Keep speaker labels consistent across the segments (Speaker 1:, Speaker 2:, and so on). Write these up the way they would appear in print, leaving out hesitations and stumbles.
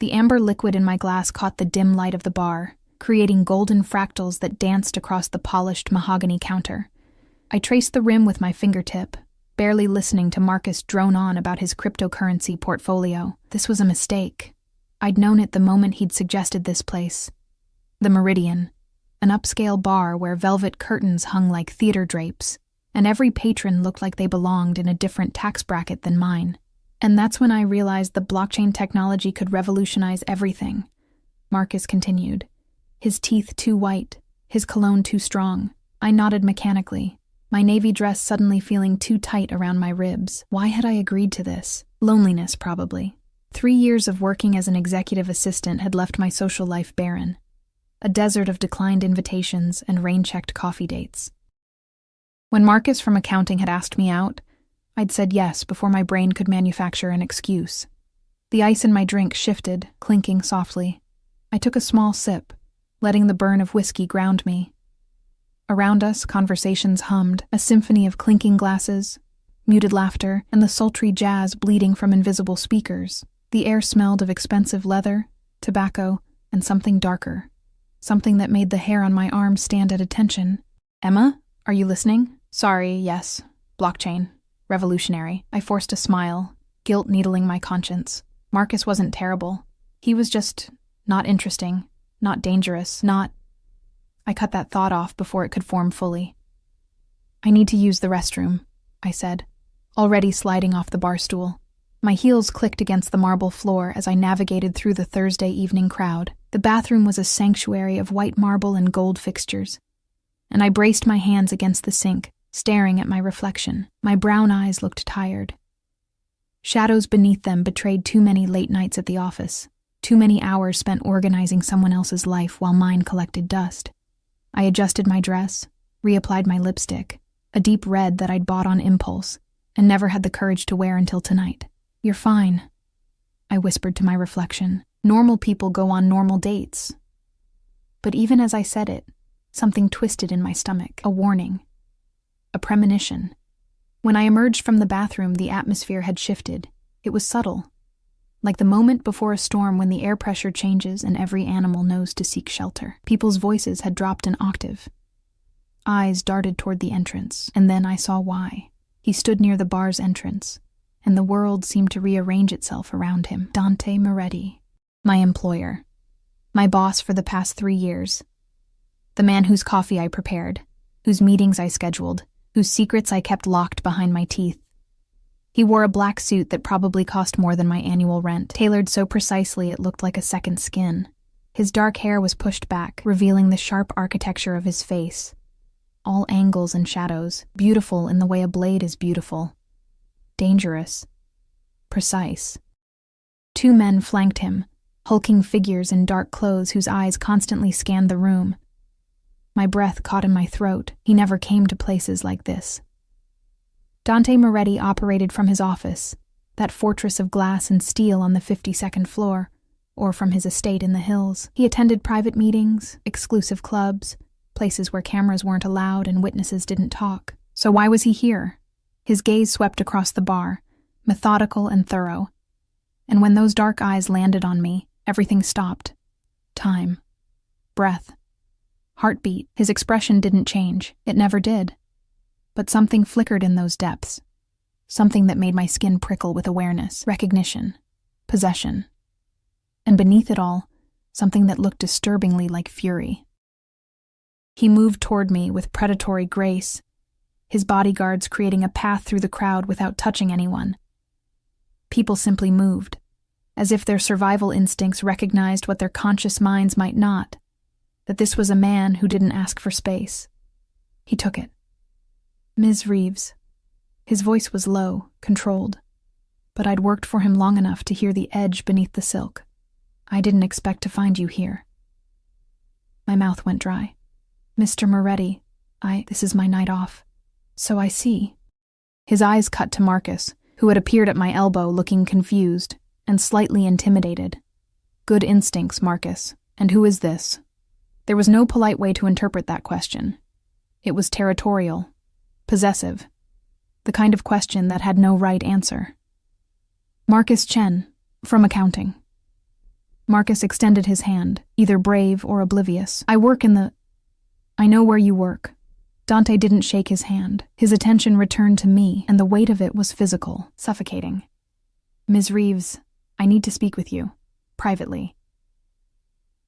Speaker 1: The amber liquid in my glass caught the dim light of the bar, creating golden fractals that danced across the polished mahogany counter. I traced the rim with my fingertip, barely listening to Marcus drone on about his cryptocurrency portfolio. This was a mistake. I'd known it the moment he'd suggested this place. The Meridian, an upscale bar where velvet curtains hung like theater drapes, and every patron looked like they belonged in a different tax bracket than mine. And that's when I realized the blockchain technology could revolutionize everything. Marcus continued, his teeth too white, his cologne too strong. I nodded mechanically, my navy dress suddenly feeling too tight around my ribs. Why had I agreed to this? Loneliness, probably. 3 years of working as an executive assistant had left my social life barren. A desert of declined invitations and rain-checked coffee dates. When Marcus from accounting had asked me out, I'd said yes before my brain could manufacture an excuse. The ice in my drink shifted, clinking softly. I took a small sip, letting the burn of whiskey ground me. Around us, conversations hummed, a symphony of clinking glasses, muted laughter, and the sultry jazz bleeding from invisible speakers. The air smelled of expensive leather, tobacco, and something darker. Something that made the hair on my arm stand at attention. Emma, are you listening? Sorry, yes. Blockchain. Revolutionary. I forced a smile, guilt needling my conscience. Marcus wasn't terrible. He was just not interesting, not dangerous, not... I cut that thought off before it could form fully. I need to use the restroom, I said, already sliding off the bar stool. My heels clicked against the marble floor as I navigated through the Thursday evening crowd. The bathroom was a sanctuary of white marble and gold fixtures, and I braced my hands against the sink, staring at my reflection. My brown eyes looked tired. Shadows beneath them betrayed too many late nights at the office, too many hours spent organizing someone else's life while mine collected dust. I adjusted my dress, reapplied my lipstick, a deep red that I'd bought on impulse, and never had the courage to wear until tonight. You're fine, I whispered to my reflection. Normal people go on normal dates. But even as I said it, something twisted in my stomach, a warning. A premonition. When I emerged from the bathroom, the atmosphere had shifted. It was subtle, like the moment before a storm when the air pressure changes and every animal knows to seek shelter. People's voices had dropped an octave. Eyes darted toward the entrance, and then I saw why. He stood near the bar's entrance, and the world seemed to rearrange itself around him. Dante Moretti, my employer, my boss for the past 3 years, the man whose coffee I prepared, whose meetings I scheduled, whose secrets I kept locked behind my teeth. He wore a black suit that probably cost more than my annual rent, tailored so precisely it looked like a second skin. His dark hair was pushed back, revealing the sharp architecture of his face. All angles and shadows, beautiful in the way a blade is beautiful. Dangerous. Precise. 2 men flanked him, hulking figures in dark clothes whose eyes constantly scanned the room. My breath caught in my throat. He never came to places like this. Dante Moretti operated from his office, that fortress of glass and steel on the 52nd floor, or from his estate in the hills. He attended private meetings, exclusive clubs, places where cameras weren't allowed and witnesses didn't talk. So why was he here? His gaze swept across the bar, methodical and thorough. And when those dark eyes landed on me, everything stopped. Time. Breath. Heartbeat. His expression didn't change. It never did. But something flickered in those depths. Something that made my skin prickle with awareness, recognition, possession. And beneath it all, something that looked disturbingly like fury. He moved toward me with predatory grace, his bodyguards creating a path through the crowd without touching anyone. People simply moved, as if their survival instincts recognized what their conscious minds might not, that this was a man who didn't ask for space. He took it. Ms. Reeves. His voice was low, controlled, but I'd worked for him long enough to hear the edge beneath the silk. I didn't expect to find you here. My mouth went dry. Mr. Moretti, this is my night off. So I see. His eyes cut to Marcus, who had appeared at my elbow looking confused and slightly intimidated. Good instincts, Marcus. And who is this? There was no polite way to interpret that question. It was territorial, possessive, the kind of question that had no right answer. Marcus Chen, from accounting. Marcus extended his hand, either brave or oblivious. I know where you work. Dante didn't shake his hand. His attention returned to me, and the weight of it was physical, suffocating. Ms. Reeves, I need to speak with you. Privately.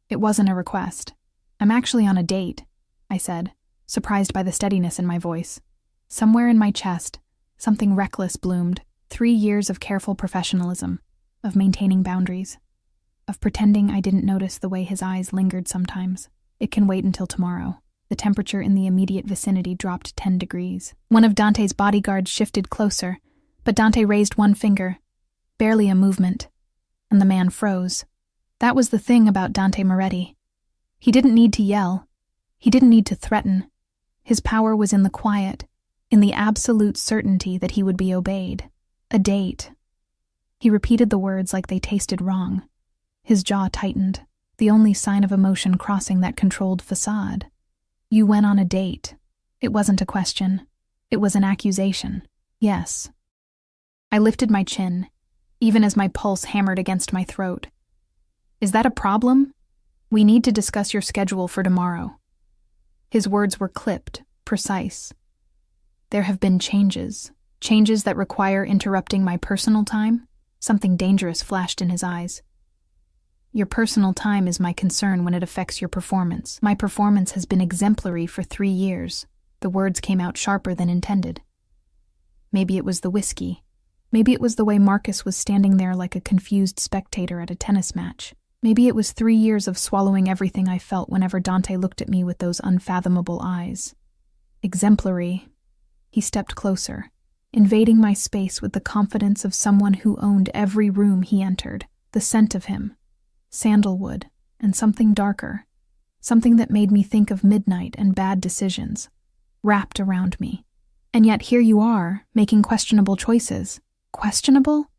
Speaker 1: It wasn't a request. I'm actually on a date, I said, surprised by the steadiness in my voice. Somewhere in my chest, something reckless bloomed. 3 years of careful professionalism, of maintaining boundaries, of pretending I didn't notice the way his eyes lingered sometimes. It can wait until tomorrow. The temperature in the immediate vicinity dropped 10 degrees. One of Dante's bodyguards shifted closer, but Dante raised one finger, barely a movement, and the man froze. That was the thing about Dante Moretti. He didn't need to yell. He didn't need to threaten. His power was in the quiet, in the absolute certainty that he would be obeyed. A date. He repeated the words like they tasted wrong. His jaw tightened, the only sign of emotion crossing that controlled facade. You went on a date. It wasn't a question. It was an accusation. Yes. I lifted my chin, even as my pulse hammered against my throat. Is that a problem? We need to discuss your schedule for tomorrow. His words were clipped, precise. There have been changes that require interrupting my personal time. Something dangerous flashed in his eyes. Your personal time is my concern when it affects your performance. My performance has been exemplary for 3 years. The words came out sharper than intended. Maybe it was the whiskey. Maybe it was the way Marcus was standing there like a confused spectator at a tennis match. Maybe it was 3 years of swallowing everything I felt whenever Dante looked at me with those unfathomable eyes. Exemplary. He stepped closer, invading my space with the confidence of someone who owned every room he entered. The scent of him. Sandalwood, and something darker, something that made me think of midnight and bad decisions, wrapped around me. And yet here you are, making questionable choices. Questionable?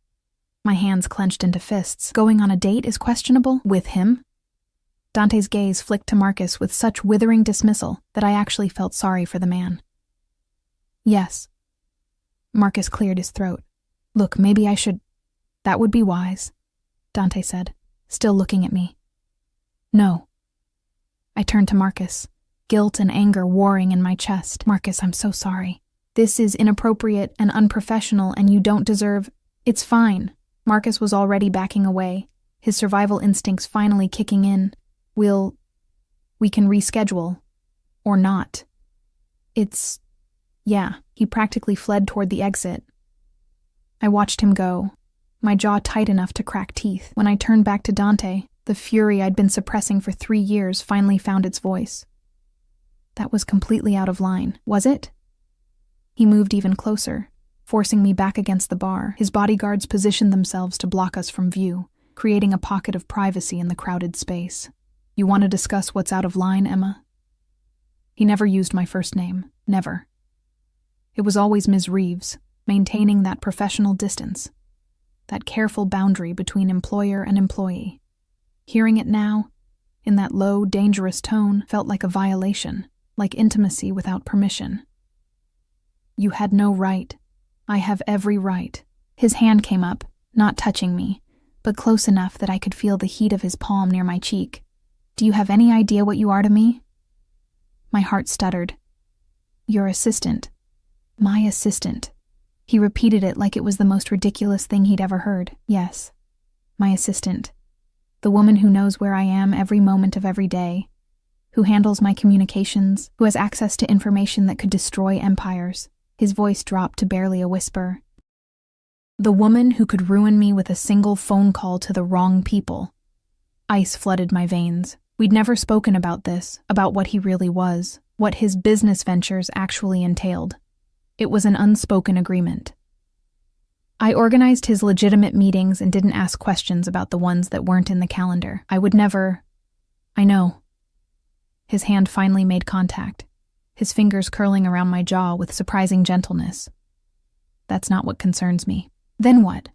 Speaker 1: My hands clenched into fists. Going on a date is questionable? With him? Dante's gaze flicked to Marcus with such withering dismissal that I actually felt sorry for the man. Yes. Marcus cleared his throat. Look, maybe I should... That would be wise, Dante said, still looking at me. No. I turned to Marcus, guilt and anger warring in my chest. Marcus, I'm so sorry. This is inappropriate and unprofessional, and you don't deserve... It's fine. Marcus was already backing away, his survival instincts finally kicking in. We can reschedule. Or not. Yeah, he practically fled toward the exit. I watched him go, my jaw tight enough to crack teeth. When I turned back to Dante, the fury I'd been suppressing for 3 years finally found its voice. That was completely out of line, was it? He moved even closer, forcing me back against the bar. His bodyguards positioned themselves to block us from view, creating a pocket of privacy in the crowded space. You want to discuss what's out of line, Emma? He never used my first name. Never. It was always Ms. Reeves, maintaining that professional distance, that careful boundary between employer and employee. Hearing it now, in that low, dangerous tone, felt like a violation, like intimacy without permission. You had no right. I have every right. His hand came up, not touching me, but close enough that I could feel the heat of his palm near my cheek. Do you have any idea what you are to me? My heart stuttered. Your assistant. My assistant. He repeated it like it was the most ridiculous thing he'd ever heard. Yes, my assistant. The woman who knows where I am every moment of every day, who handles my communications, who has access to information that could destroy empires. His voice dropped to barely a whisper. The woman who could ruin me with a single phone call to the wrong people. Ice flooded my veins. We'd never spoken about this, about what he really was, what his business ventures actually entailed. It was an unspoken agreement. I organized his legitimate meetings and didn't ask questions about the ones that weren't in the calendar. I would never... I know. His hand finally made contact, his fingers curling around my jaw with surprising gentleness. That's not what concerns me. Then what?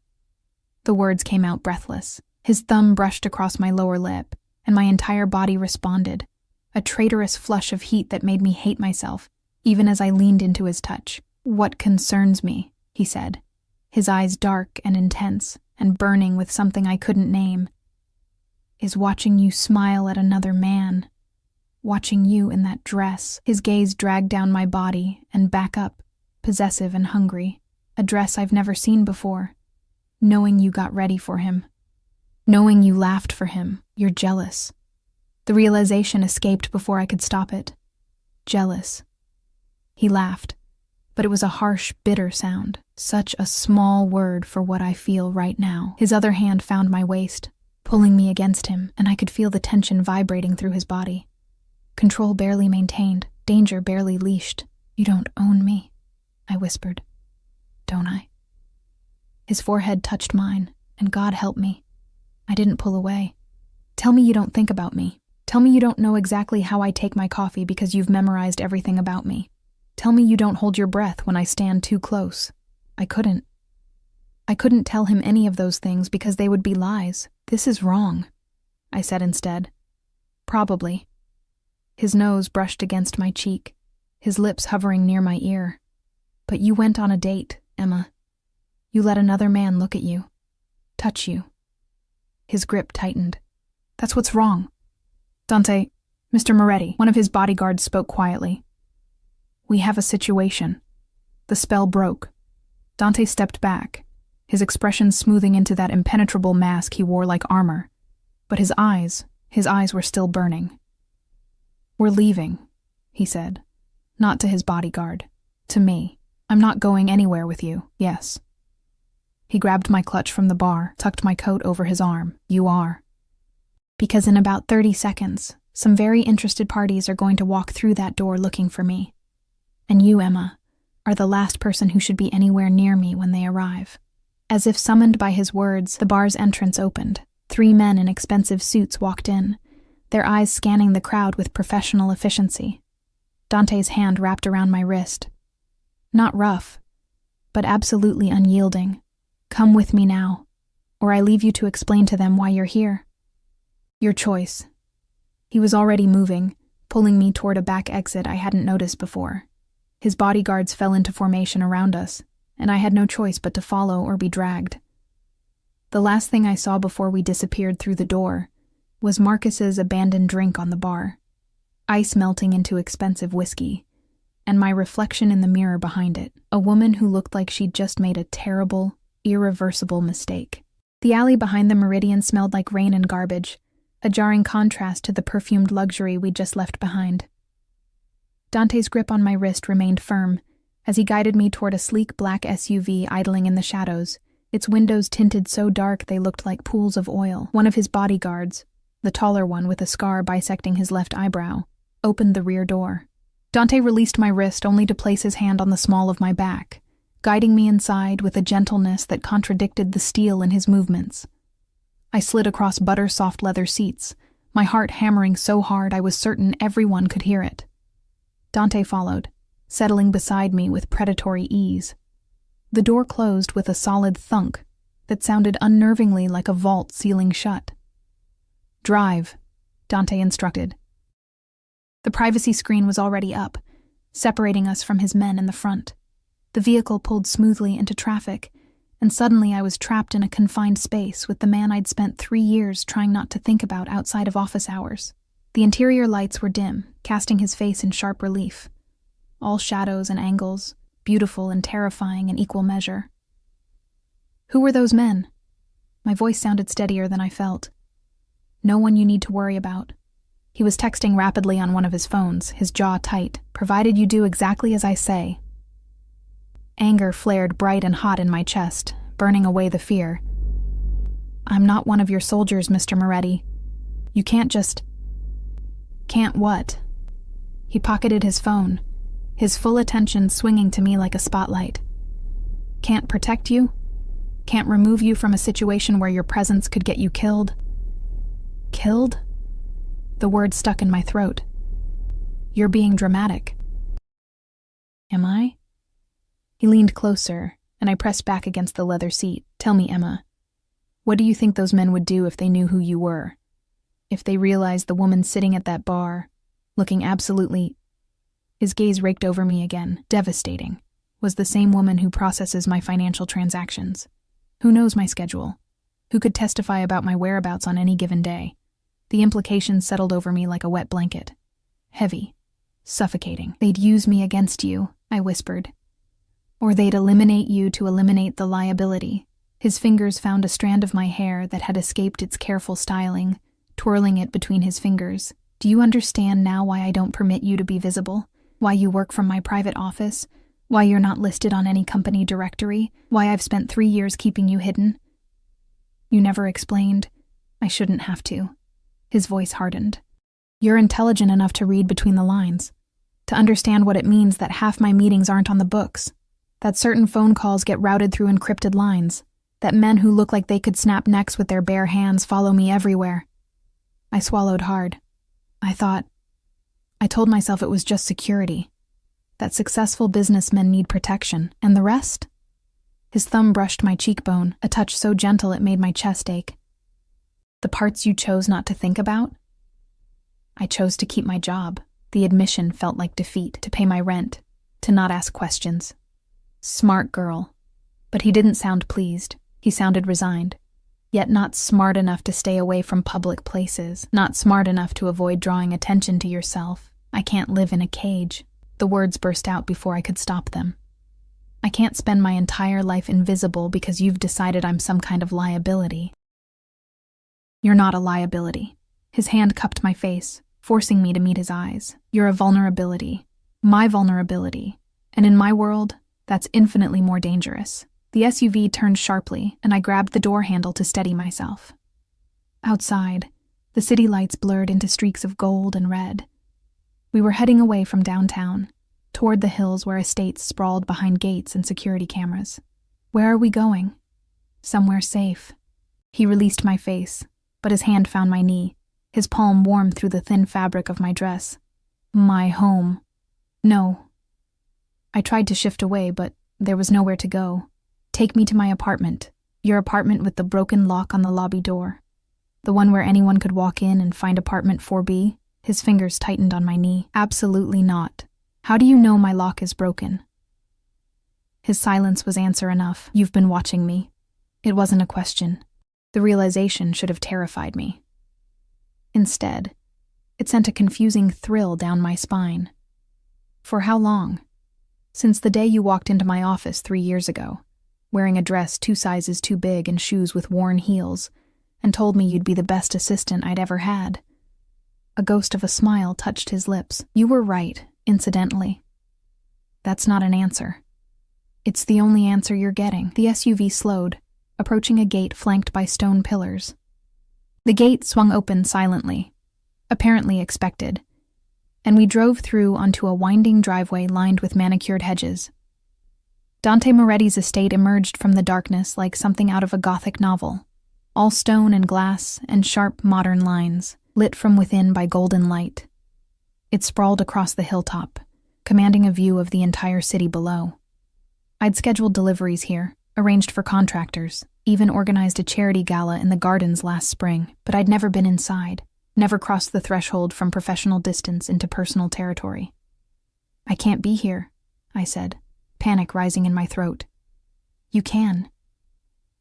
Speaker 1: The words came out breathless. His thumb brushed across my lower lip, and my entire body responded, a traitorous flush of heat that made me hate myself, even as I leaned into his touch. What concerns me, he said, his eyes dark and intense and burning with something I couldn't name. is watching you smile at another man. Watching you in that dress. His gaze dragged down my body and back up, possessive and hungry. A dress I've never seen before. Knowing you got ready for him. Knowing you laughed for him. You're jealous. The realization escaped before I could stop it. Jealous. He laughed, but it was a harsh, bitter sound. Such a small word for what I feel right now. His other hand found my waist, pulling me against him, and I could feel the tension vibrating through his body. Control barely maintained, danger barely leashed. You don't own me, I whispered. Don't I? His forehead touched mine, and God help me. I didn't pull away. Tell me you don't think about me. Tell me you don't know exactly how I take my coffee because you've memorized everything about me. Tell me you don't hold your breath when I stand too close. I couldn't. I couldn't tell him any of those things because they would be lies. This is wrong, I said instead. Probably. His nose brushed against my cheek, his lips hovering near my ear. But you went on a date, Emma. You let another man look at you, touch you. His grip tightened. That's what's wrong. Dante, Mr. Moretti, one of his bodyguards spoke quietly. We have a situation. The spell broke. Dante stepped back, his expression smoothing into that impenetrable mask he wore like armor. But his eyes were still burning. We're leaving, he said. Not to his bodyguard. To me. I'm not going anywhere with you, yes. He grabbed my clutch from the bar, tucked my coat over his arm. You are. Because in about 30 seconds, some very interested parties are going to walk through that door looking for me. And you, Emma, are the last person who should be anywhere near me when they arrive. As if summoned by his words, the bar's entrance opened. 3 men in expensive suits walked in, their eyes scanning the crowd with professional efficiency. Dante's hand wrapped around my wrist. Not rough, but absolutely unyielding. Come with me now, or I leave you to explain to them why you're here. Your choice. He was already moving, pulling me toward a back exit I hadn't noticed before. His bodyguards fell into formation around us, and I had no choice but to follow or be dragged. The last thing I saw before we disappeared through the door was Marcus's abandoned drink on the bar, ice melting into expensive whiskey, and my reflection in the mirror behind it, a woman who looked like she'd just made a terrible, irreversible mistake. The alley behind the Meridian smelled like rain and garbage, a jarring contrast to the perfumed luxury we'd just left behind. Dante's grip on my wrist remained firm as he guided me toward a sleek black SUV idling in the shadows, its windows tinted so dark they looked like pools of oil. One of his bodyguards, the taller one with a scar bisecting his left eyebrow, opened the rear door. Dante released my wrist only to place his hand on the small of my back, guiding me inside with a gentleness that contradicted the steel in his movements. I slid across butter-soft leather seats, my heart hammering so hard I was certain everyone could hear it. Dante followed, settling beside me with predatory ease. The door closed with a solid thunk that sounded unnervingly like a vault sealing shut. Drive, Dante instructed. The privacy screen was already up, separating us from his men in the front. The vehicle pulled smoothly into traffic, and suddenly I was trapped in a confined space with the man I'd spent 3 years trying not to think about outside of office hours. The interior lights were dim, casting his face in sharp relief. All shadows and angles, beautiful and terrifying in equal measure. Who were those men? My voice sounded steadier than I felt. No one you need to worry about. He was texting rapidly on one of his phones, his jaw tight, provided you do exactly as I say. Anger flared bright and hot in my chest, burning away the fear. I'm not one of your soldiers, Mr. Moretti. You can't just... Can't what? He pocketed his phone, his full attention swinging to me like a spotlight. Can't protect you? Can't remove you from a situation where your presence could get you killed? Killed? The word stuck in my throat. You're being dramatic. Am I? He leaned closer, and I pressed back against the leather seat. Tell me, Emma, what do you think those men would do if they knew who you were? If they realized the woman sitting at that bar, looking absolutely... His gaze raked over me again, devastating, was the same woman who processes my financial transactions. Who knows my schedule? Who could testify about my whereabouts on any given day? The implications settled over me like a wet blanket. Heavy. Suffocating. They'd use me against you, I whispered. Or they'd eliminate you to eliminate the liability. His fingers found a strand of my hair that had escaped its careful styling, twirling it between his fingers. Do you understand now why I don't permit you to be visible? Why you work from my private office? Why you're not listed on any company directory? Why I've spent 3 years keeping you hidden? You never explained. I shouldn't have to. His voice hardened. You're intelligent enough to read between the lines, to understand what it means that half my meetings aren't on the books, that certain phone calls get routed through encrypted lines, that men who look like they could snap necks with their bare hands follow me everywhere. I swallowed hard. I told myself it was just security, that successful businessmen need protection, and the rest? His thumb brushed my cheekbone, a touch so gentle it made my chest ache. The parts you chose not to think about? I chose to keep my job. The admission felt like defeat, to pay my rent, to not ask questions. Smart girl. But he didn't sound pleased. He sounded resigned. Yet not smart enough to stay away from public places, not smart enough to avoid drawing attention to yourself. I can't live in a cage. The words burst out before I could stop them. I can't spend my entire life invisible because you've decided I'm some kind of liability. You're not a liability. His hand cupped my face, forcing me to meet his eyes. You're a vulnerability. My vulnerability. And in my world, that's infinitely more dangerous. The SUV turned sharply, and I grabbed the door handle to steady myself. Outside, the city lights blurred into streaks of gold and red. We were heading away from downtown, toward the hills where estates sprawled behind gates and security cameras. Where are we going? Somewhere safe. He released my face, but his hand found my knee, his palm warm through the thin fabric of my dress. My home. No. I tried to shift away, but there was nowhere to go. Take me to my apartment. Your apartment with the broken lock on the lobby door. The one where anyone could walk in and find apartment 4B. His fingers tightened on my knee. Absolutely not. How do you know my lock is broken? His silence was answer enough. You've been watching me. It wasn't a question. The realization should have terrified me. Instead, it sent a confusing thrill down my spine. For how long? Since the day you walked into my office 3 years ago, wearing a dress 2 sizes too big and shoes with worn heels, and told me you'd be the best assistant I'd ever had. A ghost of a smile touched his lips. You were right, incidentally. That's not an answer. It's the only answer you're getting. The SUV slowed, approaching a gate flanked by stone pillars. The gate swung open silently, apparently expected, and we drove through onto a winding driveway lined with manicured hedges. Dante Moretti's estate emerged from the darkness like something out of a Gothic novel, all stone and glass and sharp modern lines, lit from within by golden light. It sprawled across the hilltop, commanding a view of the entire city below. I'd scheduled deliveries here, arranged for contractors, even organized a charity gala in the gardens last spring, but I'd never been inside, never crossed the threshold from professional distance into personal territory. I can't be here, I said, panic rising in my throat. You can.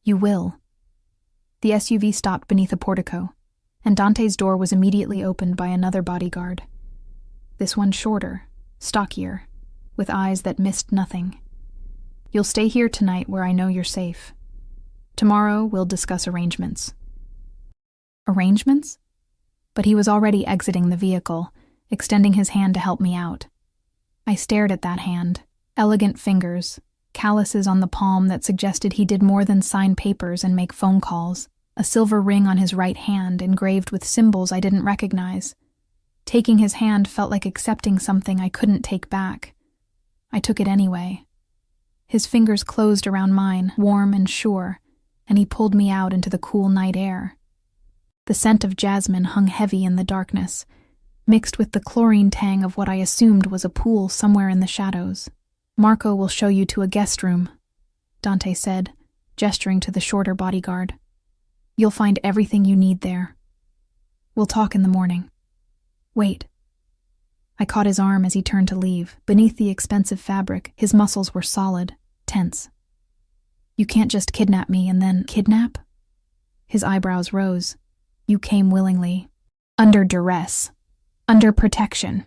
Speaker 1: You will. The SUV stopped beneath a portico, and Dante's door was immediately opened by another bodyguard. This one shorter, stockier, with eyes that missed nothing. You'll stay here tonight where I know you're safe. Tomorrow we'll discuss arrangements. Arrangements? But he was already exiting the vehicle, extending his hand to help me out. I stared at that hand, elegant fingers, calluses on the palm that suggested he did more than sign papers and make phone calls, a silver ring on his right hand engraved with symbols I didn't recognize. Taking his hand felt like accepting something I couldn't take back. I took it anyway. His fingers closed around mine, warm and sure, and he pulled me out into the cool night air. The scent of jasmine hung heavy in the darkness, mixed with the chlorine tang of what I assumed was a pool somewhere in the shadows. Marco will show you to a guest room, Dante said, gesturing to the shorter bodyguard. You'll find everything you need there. We'll talk in the morning. Wait. I caught his arm as he turned to leave. Beneath the expensive fabric, his muscles were solid, tense. You can't just kidnap me and then kidnap? His eyebrows rose. You came willingly. Under duress. Under protection.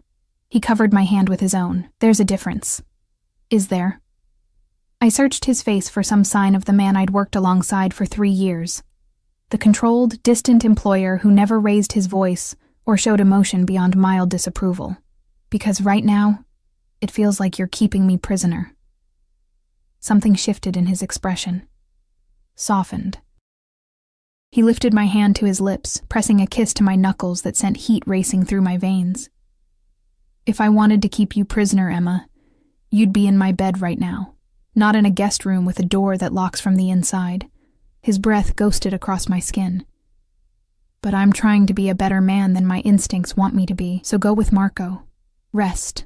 Speaker 1: He covered my hand with his own. There's a difference. Is there? I searched his face for some sign of the man I'd worked alongside for 3 years. The controlled, distant employer who never raised his voice or showed emotion beyond mild disapproval. Because right now, it feels like you're keeping me prisoner. Something shifted in his expression. Softened. He lifted my hand to his lips, pressing a kiss to my knuckles that sent heat racing through my veins. If I wanted to keep you prisoner, Emma, you'd be in my bed right now, not in a guest room with a door that locks from the inside. His breath ghosted across my skin. But I'm trying to be a better man than my instincts want me to be, so go with Marco. Rest.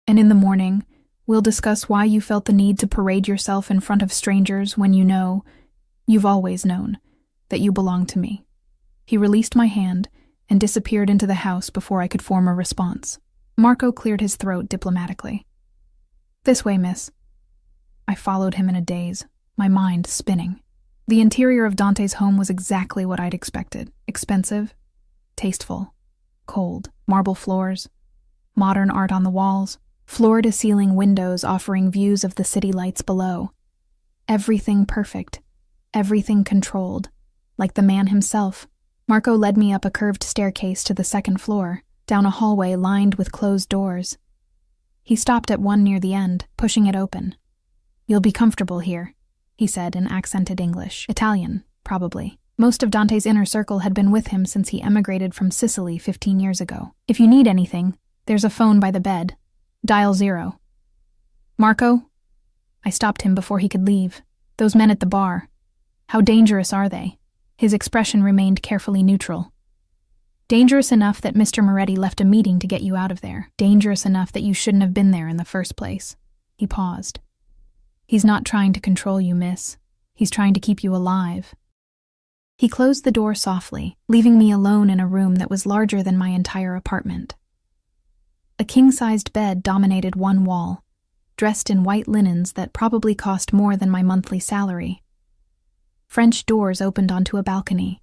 Speaker 1: And in the morning, we'll discuss why you felt the need to parade yourself in front of strangers when you know, you've always known, that you belong to me. He released my hand and disappeared into the house before I could form a response. Marco cleared his throat diplomatically. This way, miss. I followed him in a daze, my mind spinning. The interior of Dante's home was exactly what I'd expected. Expensive, tasteful, cold, marble floors, modern art on the walls, floor-to-ceiling windows offering views of the city lights below. Everything perfect, everything controlled, like the man himself. Marco led me up a curved staircase to the second floor, down a hallway lined with closed doors. He stopped at one near the end, pushing it open. You'll be comfortable here, he said in accented English. Italian, probably. Most of Dante's inner circle had been with him since he emigrated from Sicily 15 years ago. If you need anything, there's a phone by the bed. Dial 0. Marco? I stopped him before he could leave. Those men at the bar. How dangerous are they? His expression remained carefully neutral. Dangerous enough that Mr. Moretti left a meeting to get you out of there. Dangerous enough that you shouldn't have been there in the first place. He paused. He's not trying to control you, miss. He's trying to keep you alive. He closed the door softly, leaving me alone in a room that was larger than my entire apartment. A king-sized bed dominated one wall, dressed in white linens that probably cost more than my monthly salary. French doors opened onto a balcony.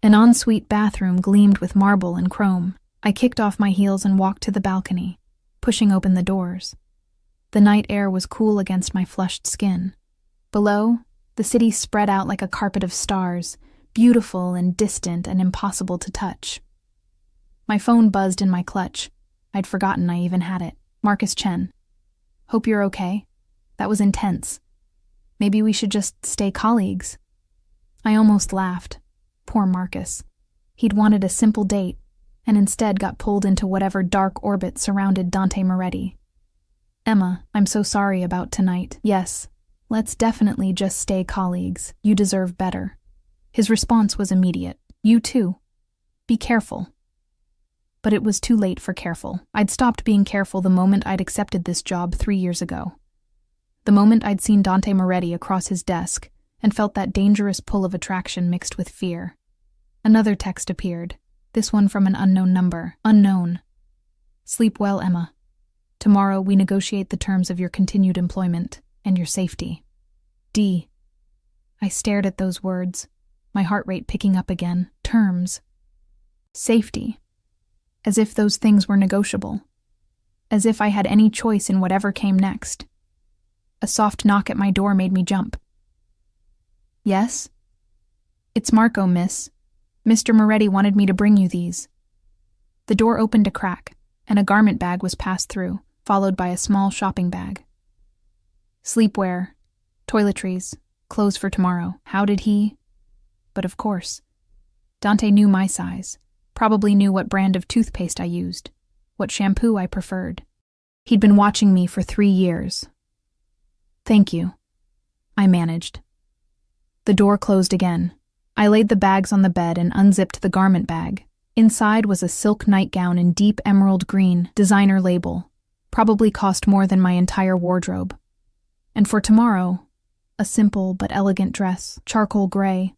Speaker 1: An ensuite bathroom gleamed with marble and chrome. I kicked off my heels and walked to the balcony, pushing open the doors. The night air was cool against my flushed skin. Below, the city spread out like a carpet of stars, beautiful and distant and impossible to touch. My phone buzzed in my clutch. I'd forgotten I even had it. Marcus Chen. Hope you're okay. That was intense. Maybe we should just stay colleagues. I almost laughed. Poor Marcus. He'd wanted a simple date, and instead got pulled into whatever dark orbit surrounded Dante Moretti. Emma, I'm so sorry about tonight. Yes, let's definitely just stay colleagues. You deserve better. His response was immediate. You too. Be careful. But it was too late for careful. I'd stopped being careful the moment I'd accepted this job 3 years ago. The moment I'd seen Dante Moretti across his desk and felt that dangerous pull of attraction mixed with fear. Another text appeared, this one from an unknown number. Unknown. Sleep well, Emma. Tomorrow we negotiate the terms of your continued employment and your safety. D. I stared at those words, my heart rate picking up again. Terms. Safety. As if those things were negotiable. As if I had any choice in whatever came next. A soft knock at my door made me jump. Yes? It's Marco, miss. Mr. Moretti wanted me to bring you these. The door opened a crack, and a garment bag was passed through, followed by a small shopping bag. Sleepwear, toiletries, clothes for tomorrow. How did he? But of course. Dante knew my size, probably knew what brand of toothpaste I used, what shampoo I preferred. He'd been watching me for 3 years. Thank you. I managed. The door closed again. I laid the bags on the bed and unzipped the garment bag. Inside was a silk nightgown in deep emerald green, designer label. Probably cost more than my entire wardrobe. And for tomorrow, a simple but elegant dress, charcoal gray.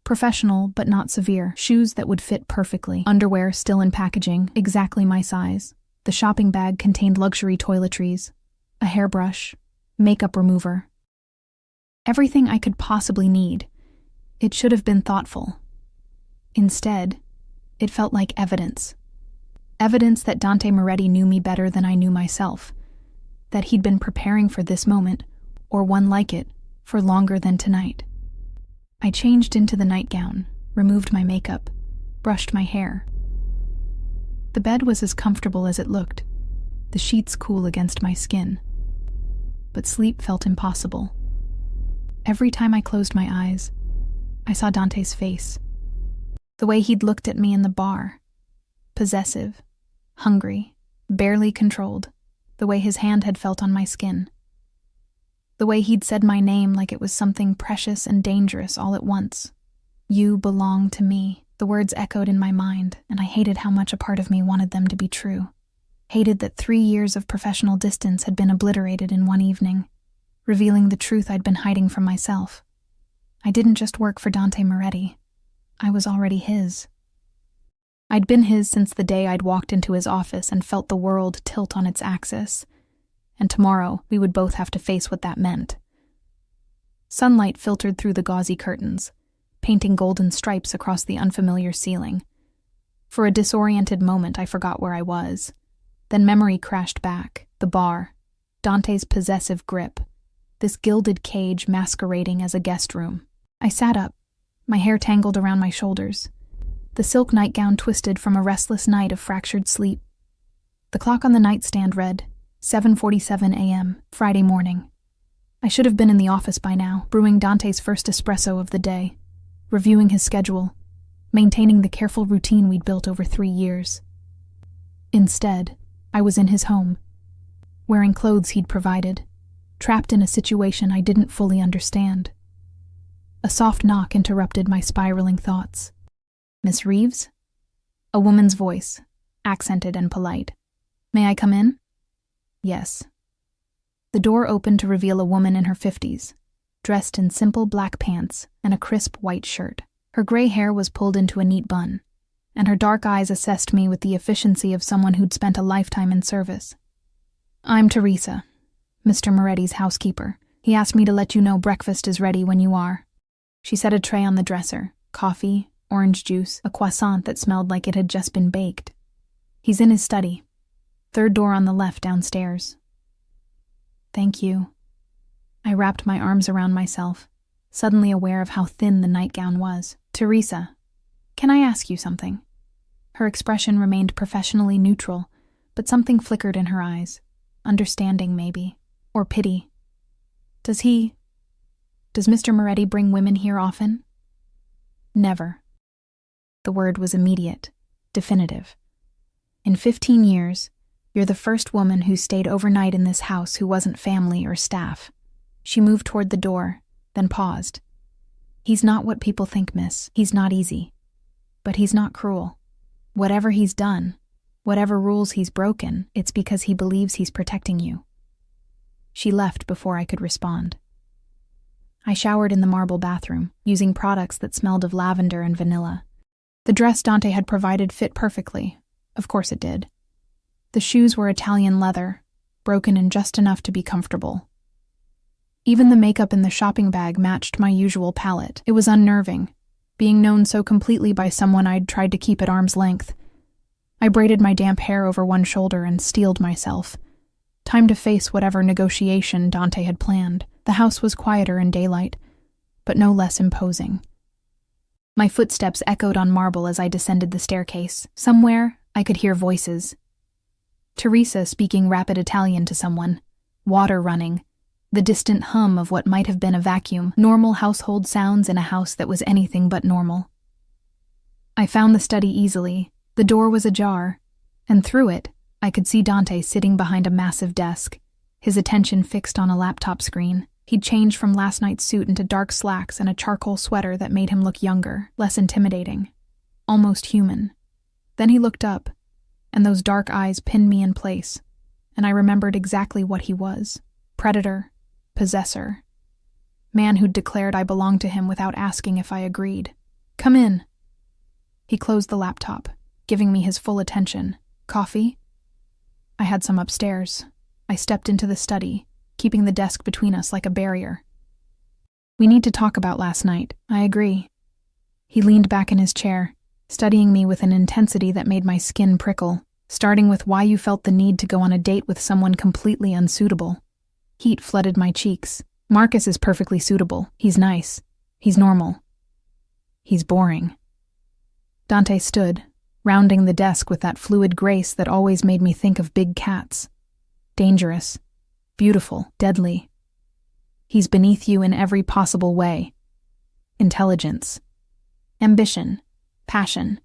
Speaker 1: Professional but not severe. Shoes that would fit perfectly. Underwear still in packaging, exactly my size. The shopping bag contained luxury toiletries, a hairbrush, makeup remover. Everything I could possibly need. It should have been thoughtful. Instead, It felt like evidence. Evidence that Dante Moretti knew me better than I knew myself, that he'd been preparing for this moment, or one like it, for longer than tonight. I changed into the nightgown, removed my makeup, brushed my hair. The bed was as comfortable as it looked, the sheets cool against my skin. But sleep felt impossible. Every time I closed my eyes, I saw Dante's face. The way he'd looked at me in the bar. Possessive, hungry, barely controlled. The way his hand had felt on my skin. The way he'd said my name like it was something precious and dangerous all at once. You belong to me. The words echoed in my mind, and I hated how much a part of me wanted them to be true. Hated that 3 years of professional distance had been obliterated in one evening, revealing the truth I'd been hiding from myself. I didn't just work for Dante Moretti. I was already his. I'd been his since the day I'd walked into his office and felt the world tilt on its axis, and tomorrow we would both have to face what that meant. Sunlight filtered through the gauzy curtains, painting golden stripes across the unfamiliar ceiling. For a disoriented moment, I forgot where I was. Then memory crashed back, the bar, Dante's possessive grip, this gilded cage masquerading as a guest room. I sat up, my hair tangled around my shoulders, the silk nightgown twisted from a restless night of fractured sleep. The clock on the nightstand read 7:47 a.m., Friday morning. I should have been in the office by now, brewing Dante's first espresso of the day, reviewing his schedule, maintaining the careful routine we'd built over 3 years. Instead, I was in his home, wearing clothes he'd provided, trapped in a situation I didn't fully understand. A soft knock interrupted my spiraling thoughts. "Miss Reeves?" A woman's voice, accented and polite. "May I come in?" "Yes." The door opened to reveal a woman in her 50s, dressed in simple black pants and a crisp white shirt. Her gray hair was pulled into a neat bun, and her dark eyes assessed me with the efficiency of someone who'd spent a lifetime in service. "I'm Teresa, Mr. Moretti's housekeeper. He asked me to let you know breakfast is ready when you are." She set a tray on the dresser, coffee, orange juice, a croissant that smelled like it had just been baked. "He's in his study. Third door on the left downstairs." "Thank you." I wrapped my arms around myself, suddenly aware of how thin the nightgown was. "Teresa, can I ask you something?" Her expression remained professionally neutral, but something flickered in her eyes. Understanding, maybe. Or pity. Does Mr. Moretti bring women here often?" "Never." The word was immediate, definitive. "In 15 years, you're the first woman who stayed overnight in this house who wasn't family or staff." She moved toward the door, then paused. "He's not what people think, miss. He's not easy. But he's not cruel. Whatever he's done, whatever rules he's broken, it's because he believes he's protecting you." She left before I could respond. I showered in the marble bathroom, using products that smelled of lavender and vanilla. The dress Dante had provided fit perfectly. Of course it did. The shoes were Italian leather, broken in just enough to be comfortable. Even the makeup in the shopping bag matched my usual palette. It was unnerving, being known so completely by someone I'd tried to keep at arm's length. I braided my damp hair over one shoulder and steeled myself. Time to face whatever negotiation Dante had planned. The house was quieter in daylight, but no less imposing. My footsteps echoed on marble as I descended the staircase. Somewhere, I could hear voices. Teresa speaking rapid Italian to someone, water running, the distant hum of what might have been a vacuum, normal household sounds in a house that was anything but normal. I found the study easily. The door was ajar, and through it, I could see Dante sitting behind a massive desk, his attention fixed on a laptop screen. He'd changed from last night's suit into dark slacks and a charcoal sweater that made him look younger, less intimidating, almost human. Then he looked up, and those dark eyes pinned me in place, and I remembered exactly what he was. Predator, possessor, man who'd declared I belonged to him without asking if I agreed. "Come in." He closed the laptop, giving me his full attention. "Coffee?" I had some upstairs. I stepped into the study, keeping the desk between us like a barrier. "We need to talk about last night." "I agree." He leaned back in his chair, studying me with an intensity that made my skin prickle, starting with why you felt the need to go on a date with someone completely unsuitable. Heat flooded my cheeks. Marcus is perfectly suitable. He's nice. He's normal. He's boring. Dante stood, rounding the desk with that fluid grace that always made me think of big cats. Dangerous. Beautiful. Deadly. He's beneath you in every possible way. Intelligence. Ambition. Passion.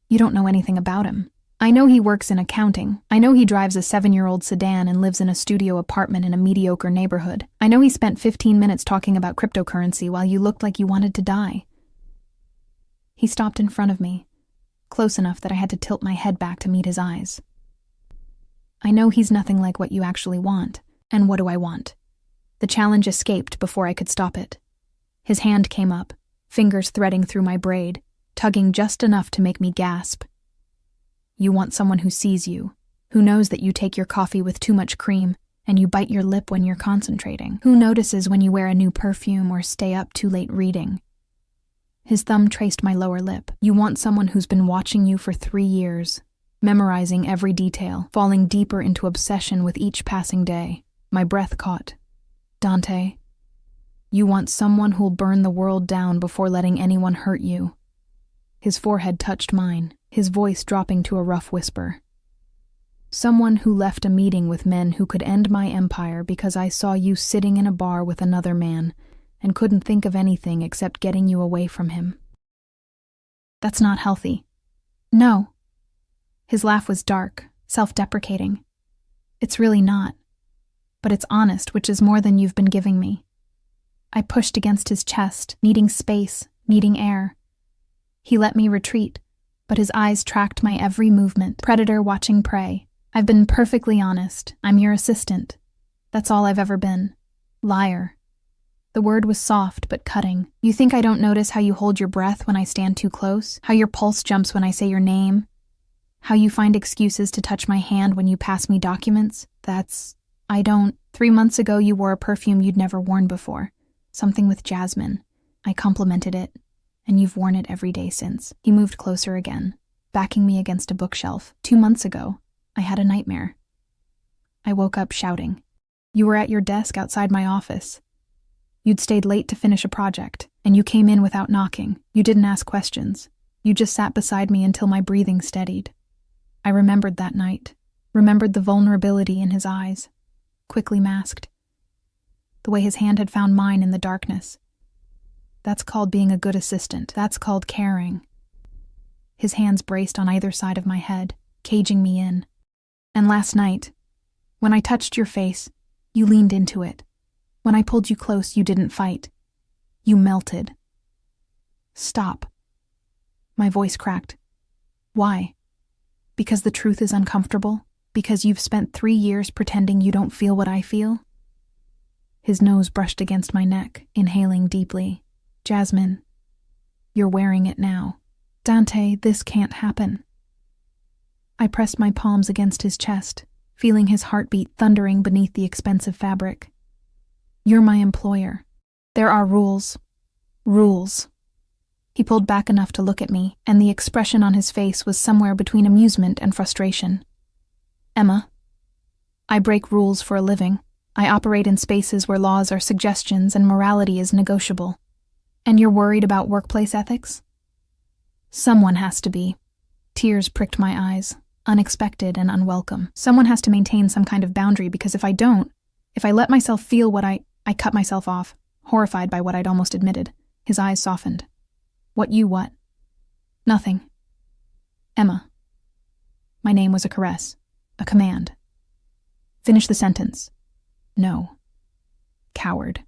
Speaker 1: You don't know anything about him. I know he works in accounting. I know he drives a 7-year-old sedan and lives in a studio apartment in a mediocre neighborhood. I know he spent 15 minutes talking about cryptocurrency while you looked like you wanted to die. He stopped in front of me, close enough that I had to tilt my head back to meet his eyes. I know he's nothing like what you actually want. And what do I want? The challenge escaped before I could stop it. His hand came up, fingers threading through my braid, tugging just enough to make me gasp. You want someone who sees you, who knows that you take your coffee with too much cream and you bite your lip when you're concentrating, who notices when you wear a new perfume or stay up too late reading. His thumb traced my lower lip. You want someone who's been watching you for 3 years, memorizing every detail, falling deeper into obsession with each passing day. My breath caught. Dante, you want someone who'll burn the world down before letting anyone hurt you. His forehead touched mine, his voice dropping to a rough whisper. Someone who left a meeting with men who could end my empire because I saw you sitting in a bar with another man and couldn't think of anything except getting you away from him. That's not healthy. No. His laugh was dark, self-deprecating. It's really not. But it's honest, which is more than you've been giving me. I pushed against his chest, needing space, needing air. He let me retreat, but his eyes tracked my every movement, predator watching prey. I've been perfectly honest. I'm your assistant. That's all I've ever been. Liar. The word was soft but cutting. You think I don't notice how you hold your breath when I stand too close? How your pulse jumps when I say your name? How you find excuses to touch my hand when you pass me documents? I don't. 3 months ago you wore a perfume you'd never worn before. Something with jasmine. I complimented it, and you've worn it every day since. He moved closer again, backing me against a bookshelf. 2 months ago, I had a nightmare. I woke up shouting. You were at your desk outside my office. You'd stayed late to finish a project, and you came in without knocking. You didn't ask questions. You just sat beside me until my breathing steadied. I remembered that night, remembered the vulnerability in his eyes, quickly masked. The way his hand had found mine in the darkness. That's called being a good assistant. That's called caring. His hands braced on either side of my head, caging me in. And last night, when I touched your face, you leaned into it. When I pulled you close, you didn't fight. You melted. Stop. My voice cracked. Why? Because the truth is uncomfortable? Because you've spent 3 years pretending you don't feel what I feel? His nose brushed against my neck, inhaling deeply. Jasmine, you're wearing it now. Dante, this can't happen. I pressed my palms against his chest, feeling his heartbeat thundering beneath the expensive fabric. You're my employer. There are rules. Rules. He pulled back enough to look at me, and the expression on his face was somewhere between amusement and frustration. Emma, I break rules for a living. I operate in spaces where laws are suggestions and morality is negotiable. And you're worried about workplace ethics? Someone has to be. Tears pricked my eyes, unexpected and unwelcome. Someone has to maintain some kind of boundary, because if I don't, if I let myself feel what I cut myself off, horrified by what I'd almost admitted. His eyes softened. What? Nothing. Emma. My name was a caress, a command. Finish the sentence. No. Coward.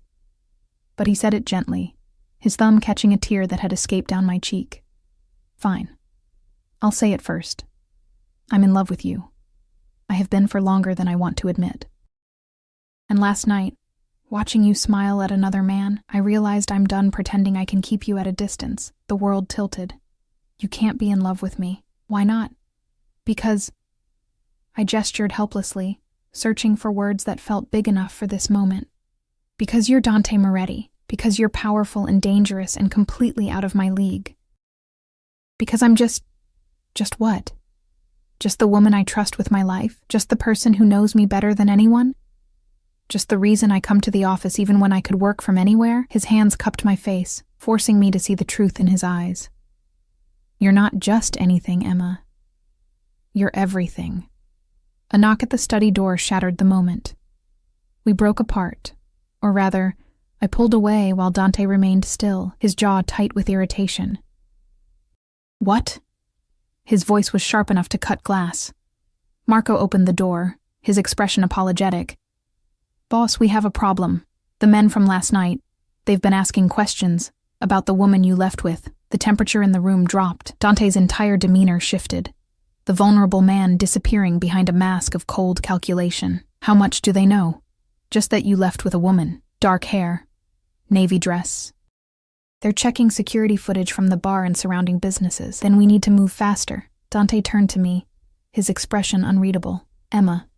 Speaker 1: But he said it gently, his thumb catching a tear that had escaped down my cheek. Fine. I'll say it first. I'm in love with you. I have been for longer than I want to admit. And last night, watching you smile at another man, I realized I'm done pretending I can keep you at a distance. The world tilted. You can't be in love with me. Why not? Because... I gestured helplessly, searching for words that felt big enough for this moment. Because you're Dante Moretti. Because you're powerful and dangerous and completely out of my league. Because I'm just what? Just the woman I trust with my life? Just the person who knows me better than anyone? Just the reason I come to the office even when I could work from anywhere? His hands cupped my face, forcing me to see the truth in his eyes. You're not just anything, Emma. You're everything. A knock at the study door shattered the moment. We broke apart, or rather, I pulled away while Dante remained still, his jaw tight with irritation. What? His voice was sharp enough to cut glass. Marco opened the door, his expression apologetic. Boss, we have a problem. The men from last night, they've been asking questions about the woman you left with. The temperature in the room dropped. Dante's entire demeanor shifted. The vulnerable man disappearing behind a mask of cold calculation. How much do they know? Just that you left with a woman. Dark hair. Navy dress. They're checking security footage from the bar and surrounding businesses. Then we need to move faster. Dante turned to me, his expression unreadable. Emma,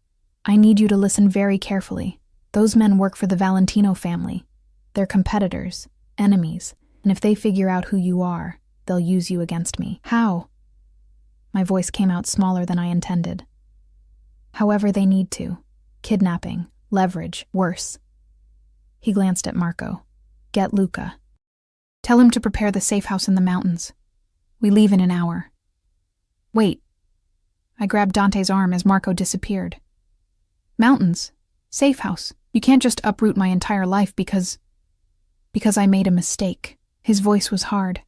Speaker 1: I need you to listen very carefully. Those men work for the Valentino family. They're competitors, enemies, and if they figure out who you are, they'll use you against me. How? My voice came out smaller than I intended. However they need to. Kidnapping, leverage, worse. He glanced at Marco. Get Luca. Tell him to prepare the safe house in the mountains. We leave in an hour. Wait. I grabbed Dante's arm as Marco disappeared. Mountains? Safe house? You can't just uproot my entire life because I made a mistake. His voice was hard,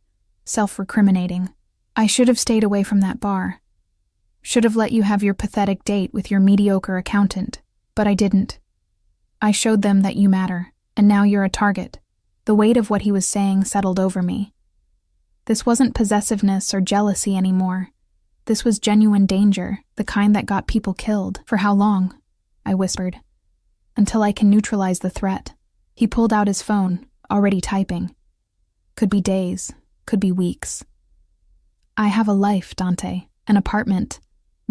Speaker 1: self-recriminating. I should have stayed away from that bar. Should have let you have your pathetic date with your mediocre accountant, but I didn't. I showed them that you matter, and now you're a target. The weight of what he was saying settled over me. This wasn't possessiveness or jealousy anymore. This was genuine danger, the kind that got people killed. For how long? I whispered. Until I can neutralize the threat. He pulled out his phone, already typing. Could be days, could be weeks. I have a life, Dante, an apartment,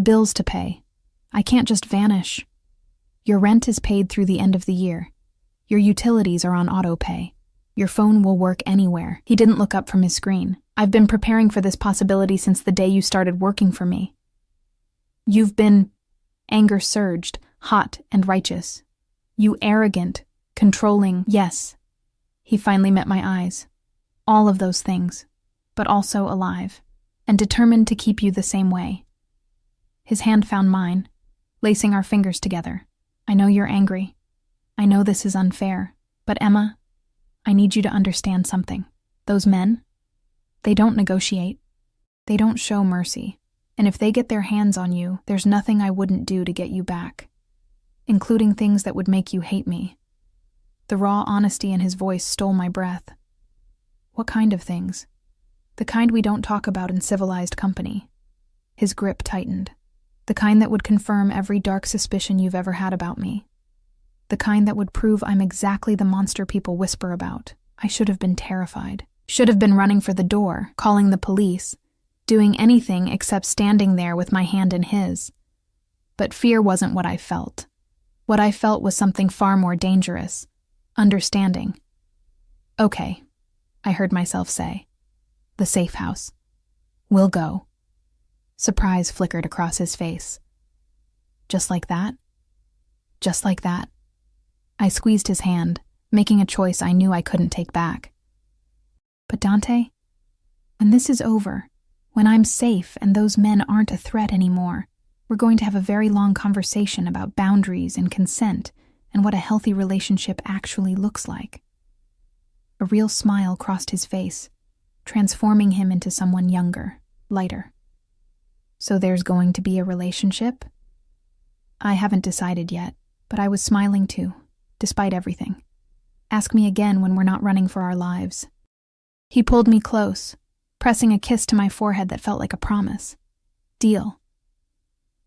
Speaker 1: bills to pay. I can't just vanish. Your rent is paid through the end of the year. Your utilities are on auto pay. Your phone will work anywhere. He didn't look up from his screen. I've been preparing for this possibility since the day you started working for me. You've been... Anger surged, hot and righteous. You arrogant, controlling... Yes. He finally met my eyes. All of those things, but also alive, and determined to keep you the same way. His hand found mine, lacing our fingers together. I know you're angry. I know this is unfair, but Emma... I need you to understand something. Those men, they don't negotiate. They don't show mercy. And if they get their hands on you, there's nothing I wouldn't do to get you back, including things that would make you hate me. The raw honesty in his voice stole my breath. What kind of things? The kind we don't talk about in civilized company. His grip tightened. The kind that would confirm every dark suspicion you've ever had about me. The kind that would prove I'm exactly the monster people whisper about. I should have been terrified. Should have been running for the door, calling the police, doing anything except standing there with my hand in his. But fear wasn't what I felt. What I felt was something far more dangerous. Understanding. Okay, I heard myself say. The safe house. We'll go. Surprise flickered across his face. Just like that? Just like that. I squeezed his hand, making a choice I knew I couldn't take back. But Dante, when this is over, when I'm safe and those men aren't a threat anymore, we're going to have a very long conversation about boundaries and consent and what a healthy relationship actually looks like. A real smile crossed his face, transforming him into someone younger, lighter. So there's going to be a relationship? I haven't decided yet, but I was smiling too. Despite everything. Ask me again when we're not running for our lives. He pulled me close, pressing a kiss to my forehead that felt like a promise. Deal.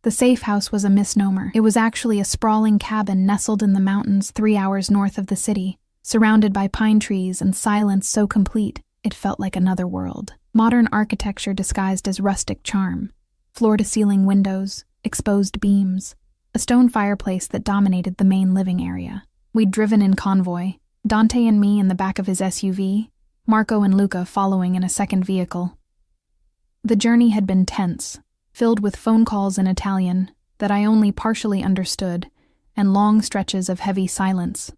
Speaker 1: The safe house was a misnomer. It was actually a sprawling cabin nestled in the mountains 3 hours north of the city, surrounded by pine trees and silence so complete it felt like another world. Modern architecture disguised as rustic charm. Floor-to-ceiling windows, exposed beams, a stone fireplace that dominated the main living area. We'd driven in convoy, Dante and me in the back of his SUV, Marco and Luca following in a second vehicle. The journey had been tense, filled with phone calls in Italian that I only partially understood, and long stretches of heavy silence.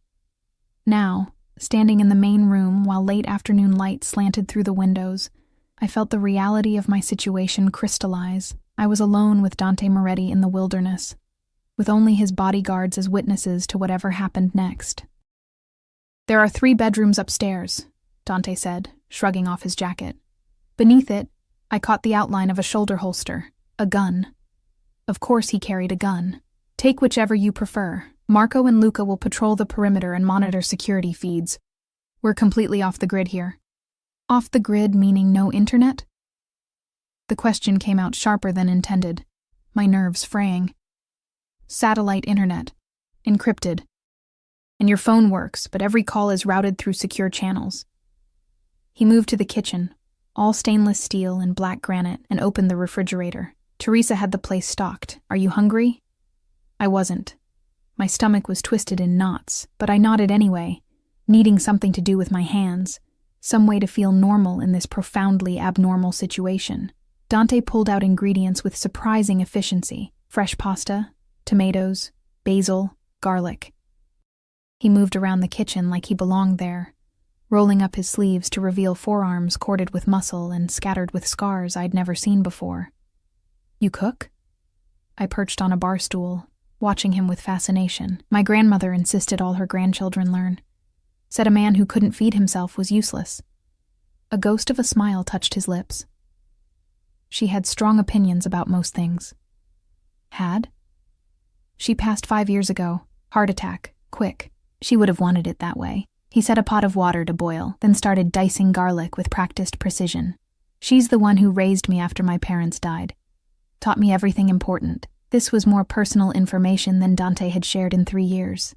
Speaker 1: Now, standing in the main room while late afternoon light slanted through the windows, I felt the reality of my situation crystallize. I was alone with Dante Moretti in the wilderness, with only his bodyguards as witnesses to whatever happened next. "There are 3 bedrooms upstairs," Dante said, shrugging off his jacket. Beneath it, I caught the outline of a shoulder holster, a gun. Of course he carried a gun. "Take whichever you prefer. Marco and Luca will patrol the perimeter and monitor security feeds. We're completely off the grid here." Off the grid meaning no internet? The question came out sharper than intended, my nerves fraying. "Satellite internet. Encrypted. And your phone works, but every call is routed through secure channels." He moved to the kitchen, all stainless steel and black granite, and opened the refrigerator. "Teresa had the place stocked. Are you hungry?" I wasn't. My stomach was twisted in knots, but I nodded anyway, needing something to do with my hands, some way to feel normal in this profoundly abnormal situation. Dante pulled out ingredients with surprising efficiency: fresh pasta, tomatoes, basil, garlic. He moved around the kitchen like he belonged there, rolling up his sleeves to reveal forearms corded with muscle and scattered with scars I'd never seen before. "You cook?" I perched on a bar stool, watching him with fascination. My grandmother insisted all her grandchildren learn. Said a man who couldn't feed himself was useless. A ghost of a smile touched his lips. She had strong opinions about most things. Had? She passed 5 years ago. Heart attack. Quick. She would have wanted it that way. He set a pot of water to boil, then started dicing garlic with practiced precision. "She's the one who raised me after my parents died. Taught me everything important." This was more personal information than Dante had shared in 3 years.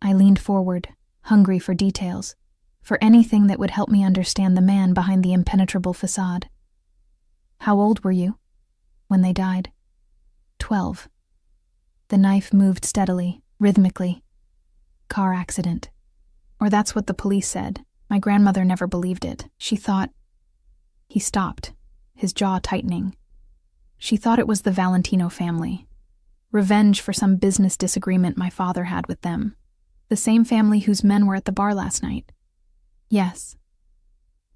Speaker 1: I leaned forward, hungry for details, for anything that would help me understand the man behind the impenetrable facade. "How old were you when they died?" 12. The knife moved steadily, rhythmically. "Car accident." Or that's what the police said. My grandmother never believed it. She thought... He stopped, his jaw tightening. She thought it was the Valentino family. Revenge for some business disagreement my father had with them. The same family whose men were at the bar last night. Yes.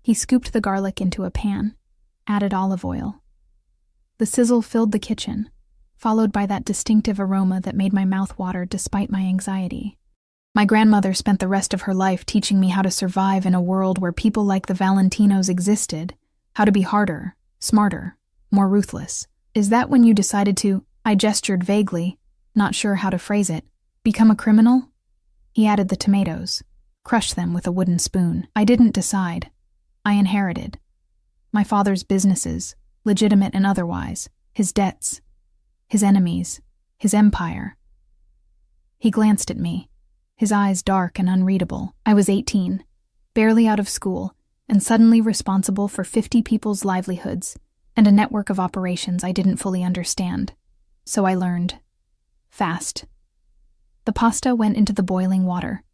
Speaker 1: He scooped the garlic into a pan, added olive oil. The sizzle filled the kitchen, followed by that distinctive aroma that made my mouth water despite my anxiety. My grandmother spent the rest of her life teaching me how to survive in a world where people like the Valentinos existed, how to be harder, smarter, more ruthless. "Is that when you decided to," I gestured vaguely, not sure how to phrase it, "become a criminal?" He added the tomatoes, crushed them with a wooden spoon. "I didn't decide. I inherited. My father's businesses, legitimate and otherwise, his debts, his enemies, his empire." He glanced at me, his eyes dark and unreadable. I was 18, barely out of school, and suddenly responsible for 50 people's livelihoods and a network of operations I didn't fully understand. So I learned. Fast. The pasta went into the boiling water.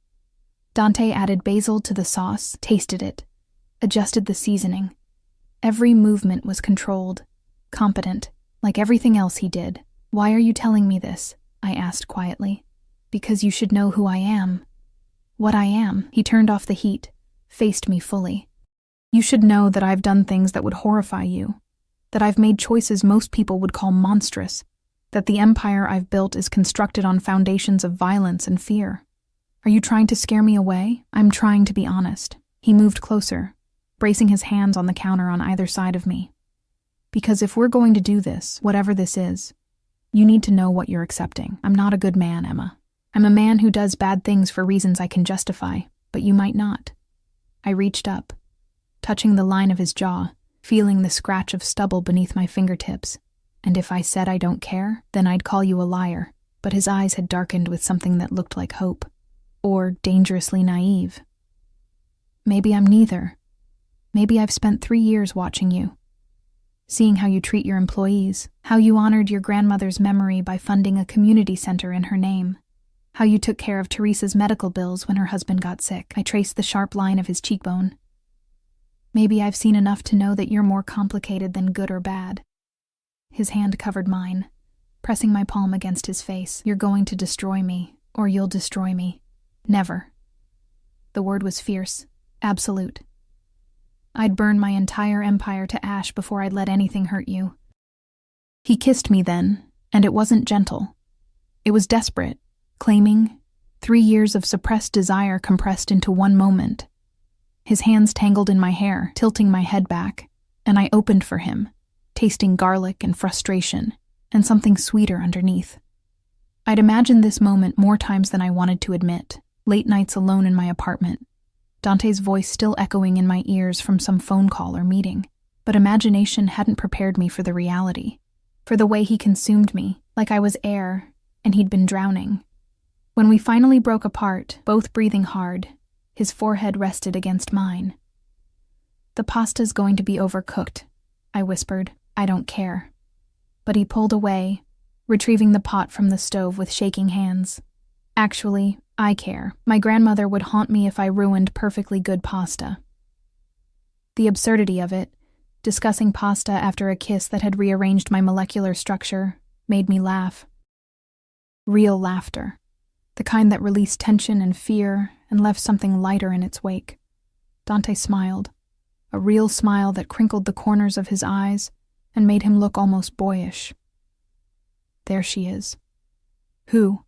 Speaker 1: Dante added basil to the sauce, tasted it, adjusted the seasoning. Every movement was controlled, competent, like everything else he did. "Why are you telling me this?" I asked quietly. "Because you should know who I am. What I am." He turned off the heat, faced me fully. "You should know that I've done things that would horrify you, that I've made choices most people would call monstrous, that the empire I've built is constructed on foundations of violence and fear. Are you trying to scare me away? I'm trying to be honest." He moved closer, bracing his hands on the counter on either side of me. "Because if we're going to do this, whatever this is, you need to know what you're accepting. I'm not a good man, Emma. I'm a man who does bad things for reasons I can justify, but you might not." I reached up, touching the line of his jaw, feeling the scratch of stubble beneath my fingertips. "And if I said I don't care, then I'd call you a liar." But his eyes had darkened with something that looked like hope. Or dangerously naive. "Maybe I'm neither. Maybe I've spent 3 years watching you, seeing how you treat your employees, how you honored your grandmother's memory by funding a community center in her name, how you took care of Teresa's medical bills when her husband got sick." I traced the sharp line of his cheekbone. Maybe I've seen enough to know that you're more complicated than good or bad. His hand covered mine, pressing my palm against his face. You're going to destroy me, or you'll destroy me. Never. The word was fierce, absolute. I'd burn my entire empire to ash before I'd let anything hurt you. He kissed me then, and it wasn't gentle. It was desperate, claiming 3 years of suppressed desire compressed into one moment. His hands tangled in my hair, tilting my head back, and I opened for him, tasting garlic and frustration, and something sweeter underneath. I'd imagined this moment more times than I wanted to admit, late nights alone in my apartment, Dante's voice still echoing in my ears from some phone call or meeting, but imagination hadn't prepared me for the reality, for the way he consumed me, like I was air, and he'd been drowning. When we finally broke apart, both breathing hard, his forehead rested against mine. "The pasta's going to be overcooked," I whispered. "I don't care." But he pulled away, retrieving the pot from the stove with shaking hands. "Actually, I care. My grandmother would haunt me if I ruined perfectly good pasta." The absurdity of it, discussing pasta after a kiss that had rearranged my molecular structure, made me laugh. Real laughter. The kind that released tension and fear and left something lighter in its wake. Dante smiled, a real smile that crinkled the corners of his eyes and made him look almost boyish. "There she is." "Who?"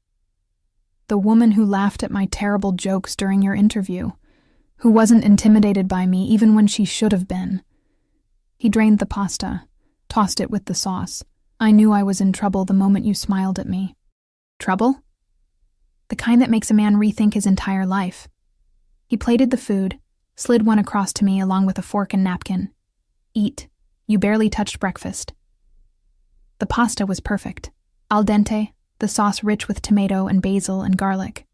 Speaker 1: "The woman who laughed at my terrible jokes during your interview, who wasn't intimidated by me even when she should have been." He drained the pasta, tossed it with the sauce. "I knew I was in trouble the moment you smiled at me." "Trouble?" "The kind that makes a man rethink his entire life." He plated the food, slid one across to me along with a fork and napkin. "Eat. You barely touched breakfast." The pasta was perfect. Al dente, the sauce rich with tomato and basil and garlic.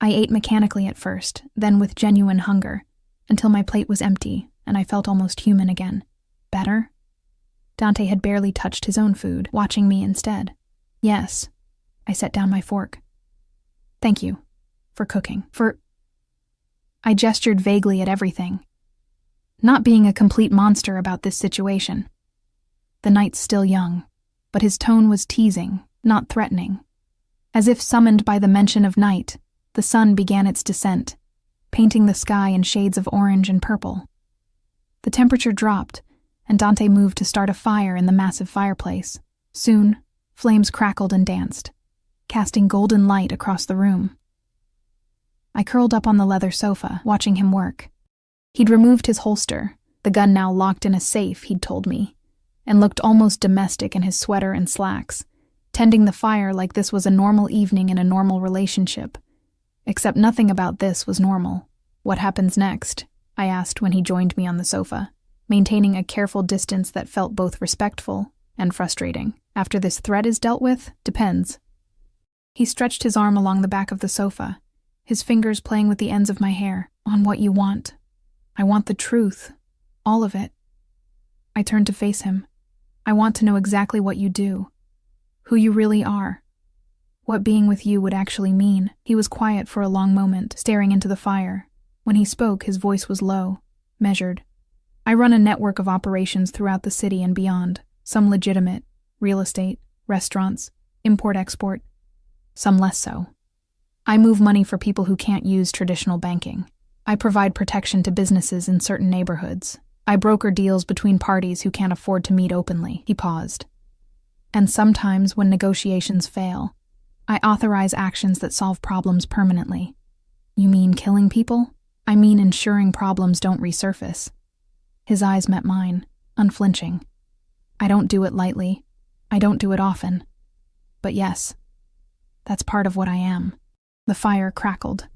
Speaker 1: I ate mechanically at first, then with genuine hunger, until my plate was empty and I felt almost human again. Better? Dante had barely touched his own food, watching me instead. "Yes." I set down my fork. "Thank you. For cooking. I gestured vaguely at everything. Not being a complete monster about this situation. The night's still young, but his tone was teasing, not threatening. As if summoned by the mention of night, the sun began its descent, painting the sky in shades of orange and purple. The temperature dropped, and Dante moved to start a fire in the massive fireplace. Soon, flames crackled and danced, casting golden light across the room. I curled up on the leather sofa, watching him work. He'd removed his holster, the gun now locked in a safe, he'd told me, and looked almost domestic in his sweater and slacks, tending the fire like this was a normal evening in a normal relationship. Except nothing about this was normal. "What happens next?" I asked when he joined me on the sofa, maintaining a careful distance that felt both respectful and frustrating. "After this threat is dealt with, depends." He stretched his arm along the back of the sofa, his fingers playing with the ends of my hair. "On what you want. I want the truth. All of it." I turned to face him. "I want to know exactly what you do. Who you really are. What being with you would actually mean." He was quiet for a long moment, staring into the fire. When he spoke, his voice was low, measured. "I run a network of operations throughout the city and beyond, some legitimate, real estate, restaurants, import-export, some less so. I move money for people who can't use traditional banking. I provide protection to businesses in certain neighborhoods. I broker deals between parties who can't afford to meet openly." He paused. "And sometimes, when negotiations fail, I authorize actions that solve problems permanently." "You mean killing people?" "I mean ensuring problems don't resurface." His eyes met mine, unflinching. "I don't do it lightly. I don't do it often. But yes, that's part of what I am." The fire crackled.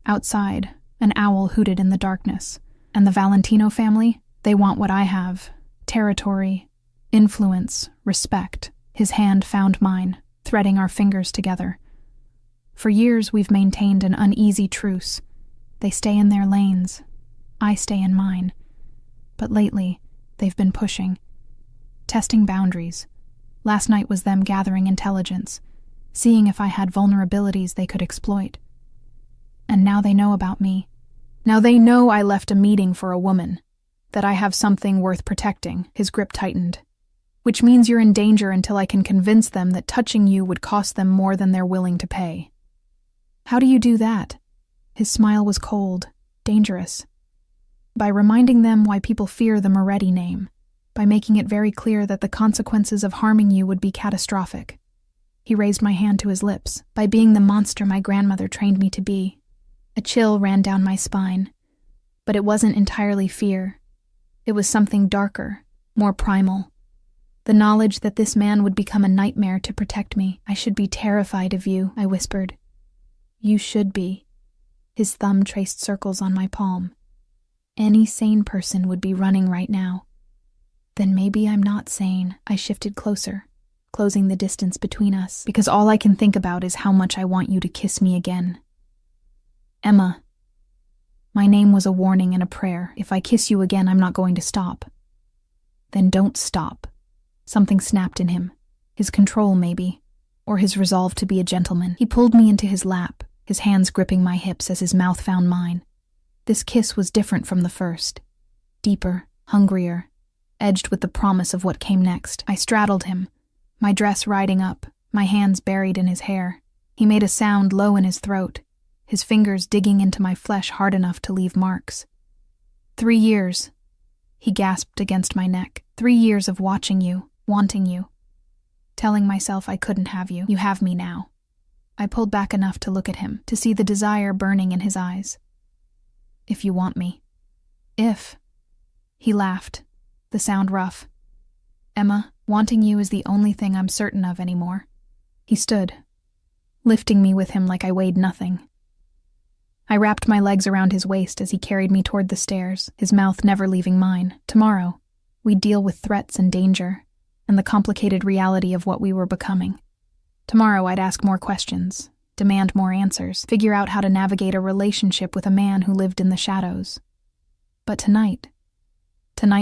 Speaker 1: Outside, an owl hooted in the darkness. "And the Valentino family? They want what I have. Territory, influence, respect." His hand found mine, threading our fingers together. "For years we've maintained an uneasy truce. They stay in their lanes. I stay in mine. But lately, they've been pushing. Testing boundaries. Last night was them gathering intelligence, seeing if I had vulnerabilities they could exploit. And now they know about me. Now they know I left a meeting for a woman. That I have something worth protecting. His grip tightened. Which means you're in danger until I can convince them that touching you would cost them more than they're willing to pay. How do you do that? His smile was cold, dangerous. By reminding them why people fear the Moretti name. By making it very clear that the consequences of harming you would be catastrophic. He raised my hand to his lips, by being the monster my grandmother trained me to be. A chill ran down my spine. But it wasn't entirely fear. It was something darker, more primal. The knowledge that this man would become a nightmare to protect me. I should be terrified of you, I whispered. You should be. His thumb traced circles on my palm. Any sane person would be running right now. Then maybe I'm not sane. I shifted closer, closing the distance between us, because all I can think about is how much I want you to kiss me again. Emma. My name was a warning and a prayer. If I kiss you again, I'm not going to stop. Then don't stop. Something snapped in him. His control, maybe, or his resolve to be a gentleman. He pulled me into his lap, his hands gripping my hips as his mouth found mine. This kiss was different from the first. Deeper, hungrier, edged with the promise of what came next. I straddled him, my dress riding up, my hands buried in his hair. He made a sound low in his throat, his fingers digging into my flesh hard enough to leave marks. 3 years, he gasped against my neck. 3 years of watching you, wanting you, telling myself I couldn't have you. You have me now. I pulled back enough to look at him, to see the desire burning in his eyes. If you want me. If. He laughed, the sound rough. Emma, wanting you is the only thing I'm certain of anymore. He stood, lifting me with him like I weighed nothing. I wrapped my legs around his waist as he carried me toward the stairs, his mouth never leaving mine. Tomorrow, we'd deal with threats and danger, and the complicated reality of what we were becoming. Tomorrow I'd ask more questions, demand more answers, figure out how to navigate a relationship with a man who lived in the shadows. But tonight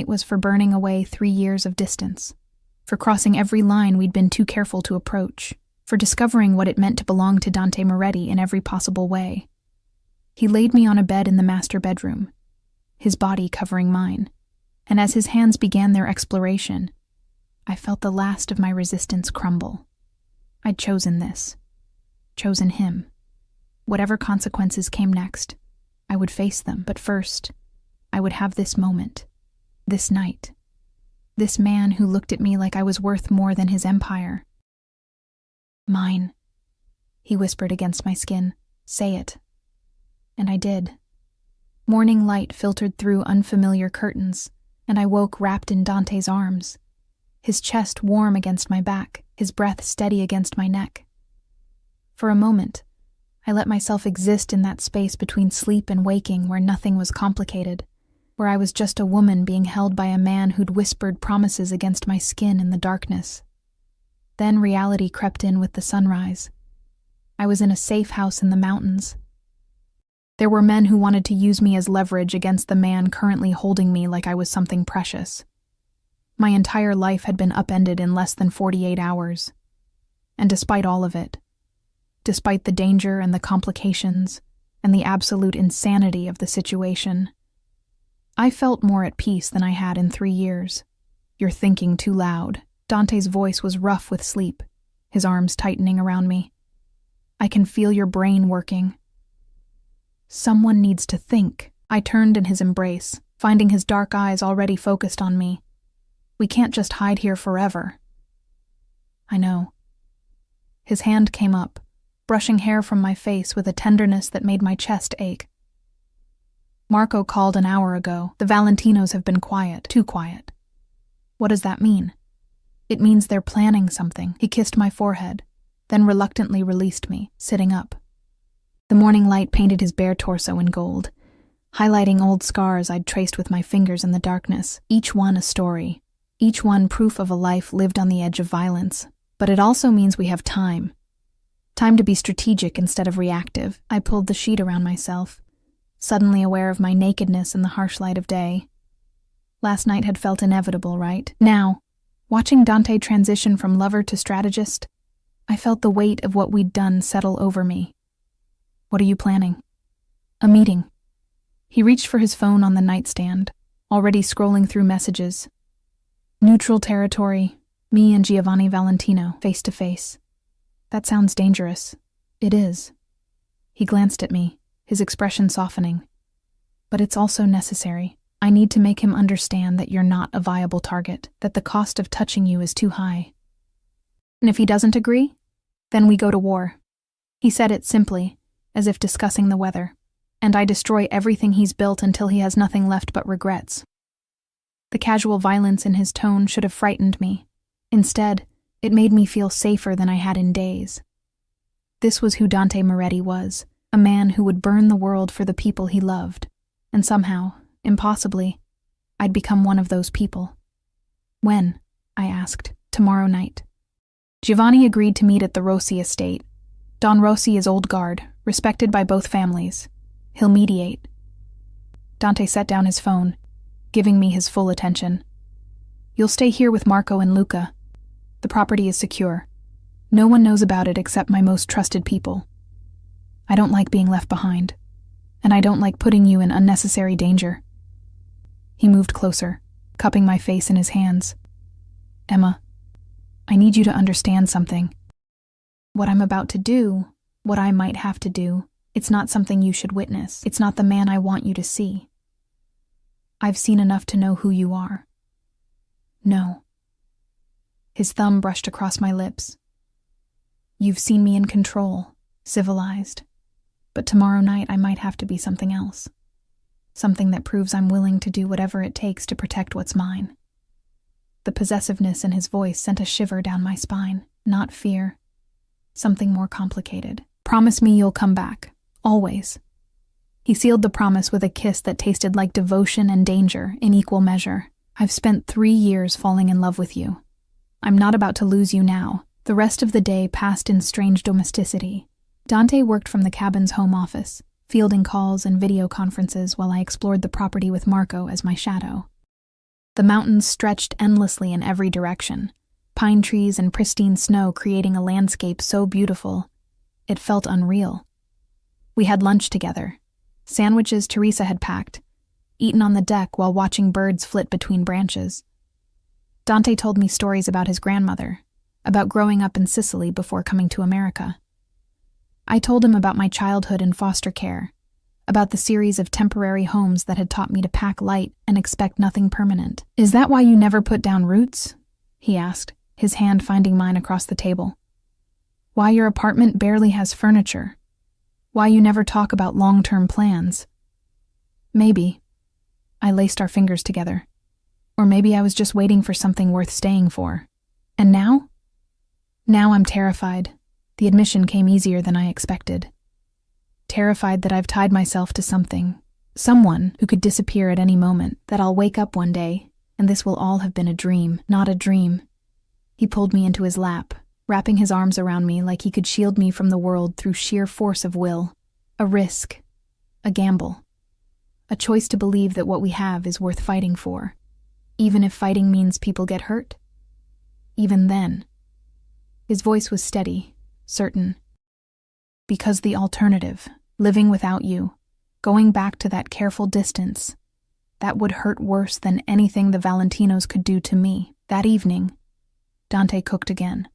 Speaker 1: was for burning away 3 years of distance, for crossing every line we'd been too careful to approach, for discovering what it meant to belong to Dante Moretti in every possible way. He laid me on a bed in the master bedroom, his body covering mine, and as his hands began their exploration, I felt the last of my resistance crumble. I'd chosen this, chosen him. Whatever consequences came next, I would face them, but first, I would have this moment, this night, this man who looked at me like I was worth more than his empire. Mine, he whispered against my skin. Say it. And I did. Morning light filtered through unfamiliar curtains, and I woke wrapped in Dante's arms, his chest warm against my back, his breath steady against my neck. For a moment, I let myself exist in that space between sleep and waking where nothing was complicated, where I was just a woman being held by a man who'd whispered promises against my skin in the darkness. Then reality crept in with the sunrise. I was in a safe house in the mountains. There were men who wanted to use me as leverage against the man currently holding me like I was something precious. My entire life had been upended in less than 48 hours. And despite all of it, despite the danger and the complications and the absolute insanity of the situation, I felt more at peace than I had in 3 years. You're thinking too loud. Dante's voice was rough with sleep, his arms tightening around me. I can feel your brain working. Someone needs to think. I turned in his embrace, finding his dark eyes already focused on me. We can't just hide here forever. I know. His hand came up, brushing hair from my face with a tenderness that made my chest ache. Marco called an hour ago. The Valentinos have been quiet, too quiet. What does that mean? It means they're planning something. He kissed my forehead, then reluctantly released me, sitting up. The morning light painted his bare torso in gold, highlighting old scars I'd traced with my fingers in the darkness, each one a story, each one proof of a life lived on the edge of violence. But it also means we have time. Time to be strategic instead of reactive. I pulled the sheet around myself, suddenly aware of my nakedness in the harsh light of day. Last night had felt inevitable, right? Now, watching Dante transition from lover to strategist, I felt the weight of what we'd done settle over me. What are you planning? A meeting. He reached for his phone on the nightstand, already scrolling through messages. Neutral territory, me and Giovanni Valentino, face to face. That sounds dangerous. It is. He glanced at me, his expression softening. But it's also necessary. I need to make him understand that you're not a viable target, that the cost of touching you is too high. And if he doesn't agree, then we go to war. He said it simply, as if discussing the weather, and I destroy everything he's built until he has nothing left but regrets. The casual violence in his tone should have frightened me. Instead, it made me feel safer than I had in days. This was who Dante Moretti was, a man who would burn the world for the people he loved, and somehow, impossibly, I'd become one of those people. When? I asked. Tomorrow night. Giovanni agreed to meet at the Rossi estate. Don Rossi is old guard, respected by both families. He'll mediate. Dante set down his phone, giving me his full attention. You'll stay here with Marco and Luca. The property is secure. No one knows about it except my most trusted people. I don't like being left behind, and I don't like putting you in unnecessary danger. He moved closer, cupping my face in his hands. Emma, I need you to understand something. What I'm about to do, what I might have to do, it's not something you should witness. It's not the man I want you to see. I've seen enough to know who you are. No. His thumb brushed across my lips. You've seen me in control, civilized. But tomorrow night I might have to be something else. Something that proves I'm willing to do whatever it takes to protect what's mine. The possessiveness in his voice sent a shiver down my spine. Not fear. Something more complicated. Promise me you'll come back. Always. He sealed the promise with a kiss that tasted like devotion and danger in equal measure. I've spent 3 years falling in love with you. I'm not about to lose you now. The rest of the day passed in strange domesticity. Dante worked from the cabin's home office, fielding calls and video conferences while I explored the property with Marco as my shadow. The mountains stretched endlessly in every direction, pine trees and pristine snow creating a landscape so beautiful, it felt unreal. We had lunch together, sandwiches Teresa had packed, eaten on the deck while watching birds flit between branches. Dante told me stories about his grandmother, about growing up in Sicily before coming to America. I told him about my childhood in foster care, about the series of temporary homes that had taught me to pack light and expect nothing permanent. Is that why you never put down roots? He asked, his hand finding mine across the table. Why your apartment barely has furniture? Why you never talk about long-term plans? Maybe. I laced our fingers together. Or maybe I was just waiting for something worth staying for. And now? Now I'm terrified. The admission came easier than I expected. Terrified that I've tied myself to something, someone who could disappear at any moment, that I'll wake up one day, and this will all have been a dream, not a dream. He pulled me into his lap, wrapping his arms around me like he could shield me from the world through sheer force of will. A risk. A gamble. A choice to believe that what we have is worth fighting for. Even if fighting means people get hurt. Even then. His voice was steady, certain. Because the alternative, living without you, going back to that careful distance, that would hurt worse than anything the Valentinos could do to me. That evening, Dante cooked again.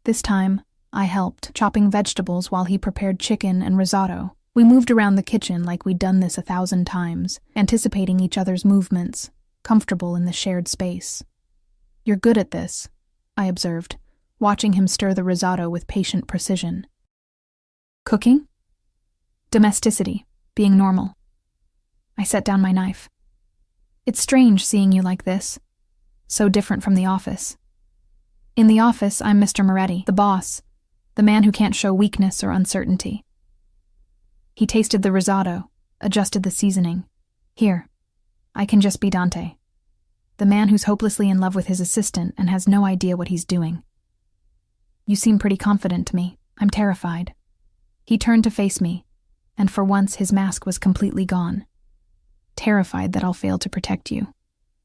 Speaker 1: This time, I helped, chopping vegetables while he prepared chicken and risotto. We moved around the kitchen like we'd done this 1,000 times, anticipating each other's movements, comfortable in the shared space. You're good at this, I observed, watching him stir the risotto with patient precision. Cooking? Domesticity, being normal. I set down my knife. It's strange seeing you like this, so different from the office. In the office, I'm Mr. Moretti, the boss, the man who can't show weakness or uncertainty. He tasted the risotto, adjusted the seasoning. Here, I can just be Dante, the man who's hopelessly in love with his assistant and has no idea what he's doing. You seem pretty confident to me. I'm terrified. He turned to face me, and for once his mask was completely gone. Terrified that I'll fail to protect you,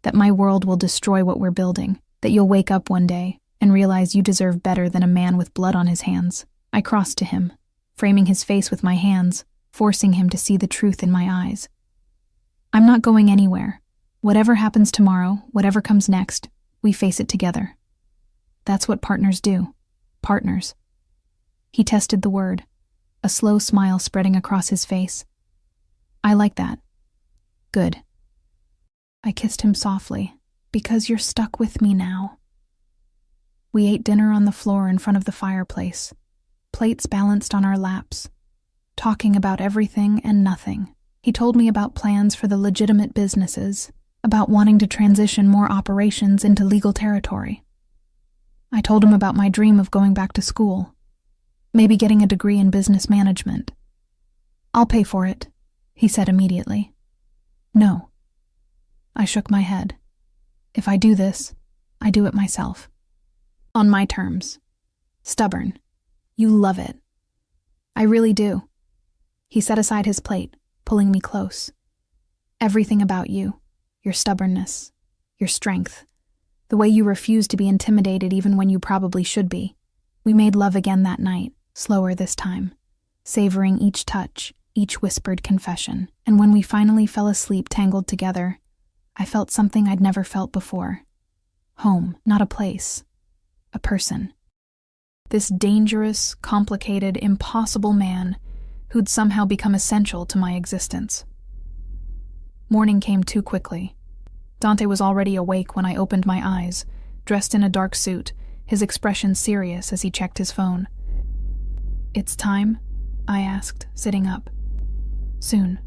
Speaker 1: that my world will destroy what we're building, that you'll wake up one day and realize you deserve better than a man with blood on his hands. I crossed to him, framing his face with my hands, forcing him to see the truth in my eyes. I'm not going anywhere. Whatever happens tomorrow, whatever comes next, we face it together. That's what partners do. Partners. He tested the word, a slow smile spreading across his face. I like that. Good. I kissed him softly, because you're stuck with me now. We ate dinner on the floor in front of the fireplace, plates balanced on our laps, talking about everything and nothing. He told me about plans for the legitimate businesses, about wanting to transition more operations into legal territory. I told him about my dream of going back to school, maybe getting a degree in business management. I'll pay for it, he said immediately. No. I shook my head. If I do this, I do it myself. On my terms. Stubborn. You love it. I really do. He set aside his plate, pulling me close. Everything about you, your stubbornness, your strength, the way you refuse to be intimidated even when you probably should be. We made love again that night, slower this time, savoring each touch, each whispered confession. And when we finally fell asleep tangled together, I felt something I'd never felt before. Home, not a place. A person. This dangerous, complicated, impossible man who'd somehow become essential to my existence. Morning came too quickly. Dante was already awake when I opened my eyes, dressed in a dark suit, his expression serious as he checked his phone. It's time? I asked, sitting up. Soon.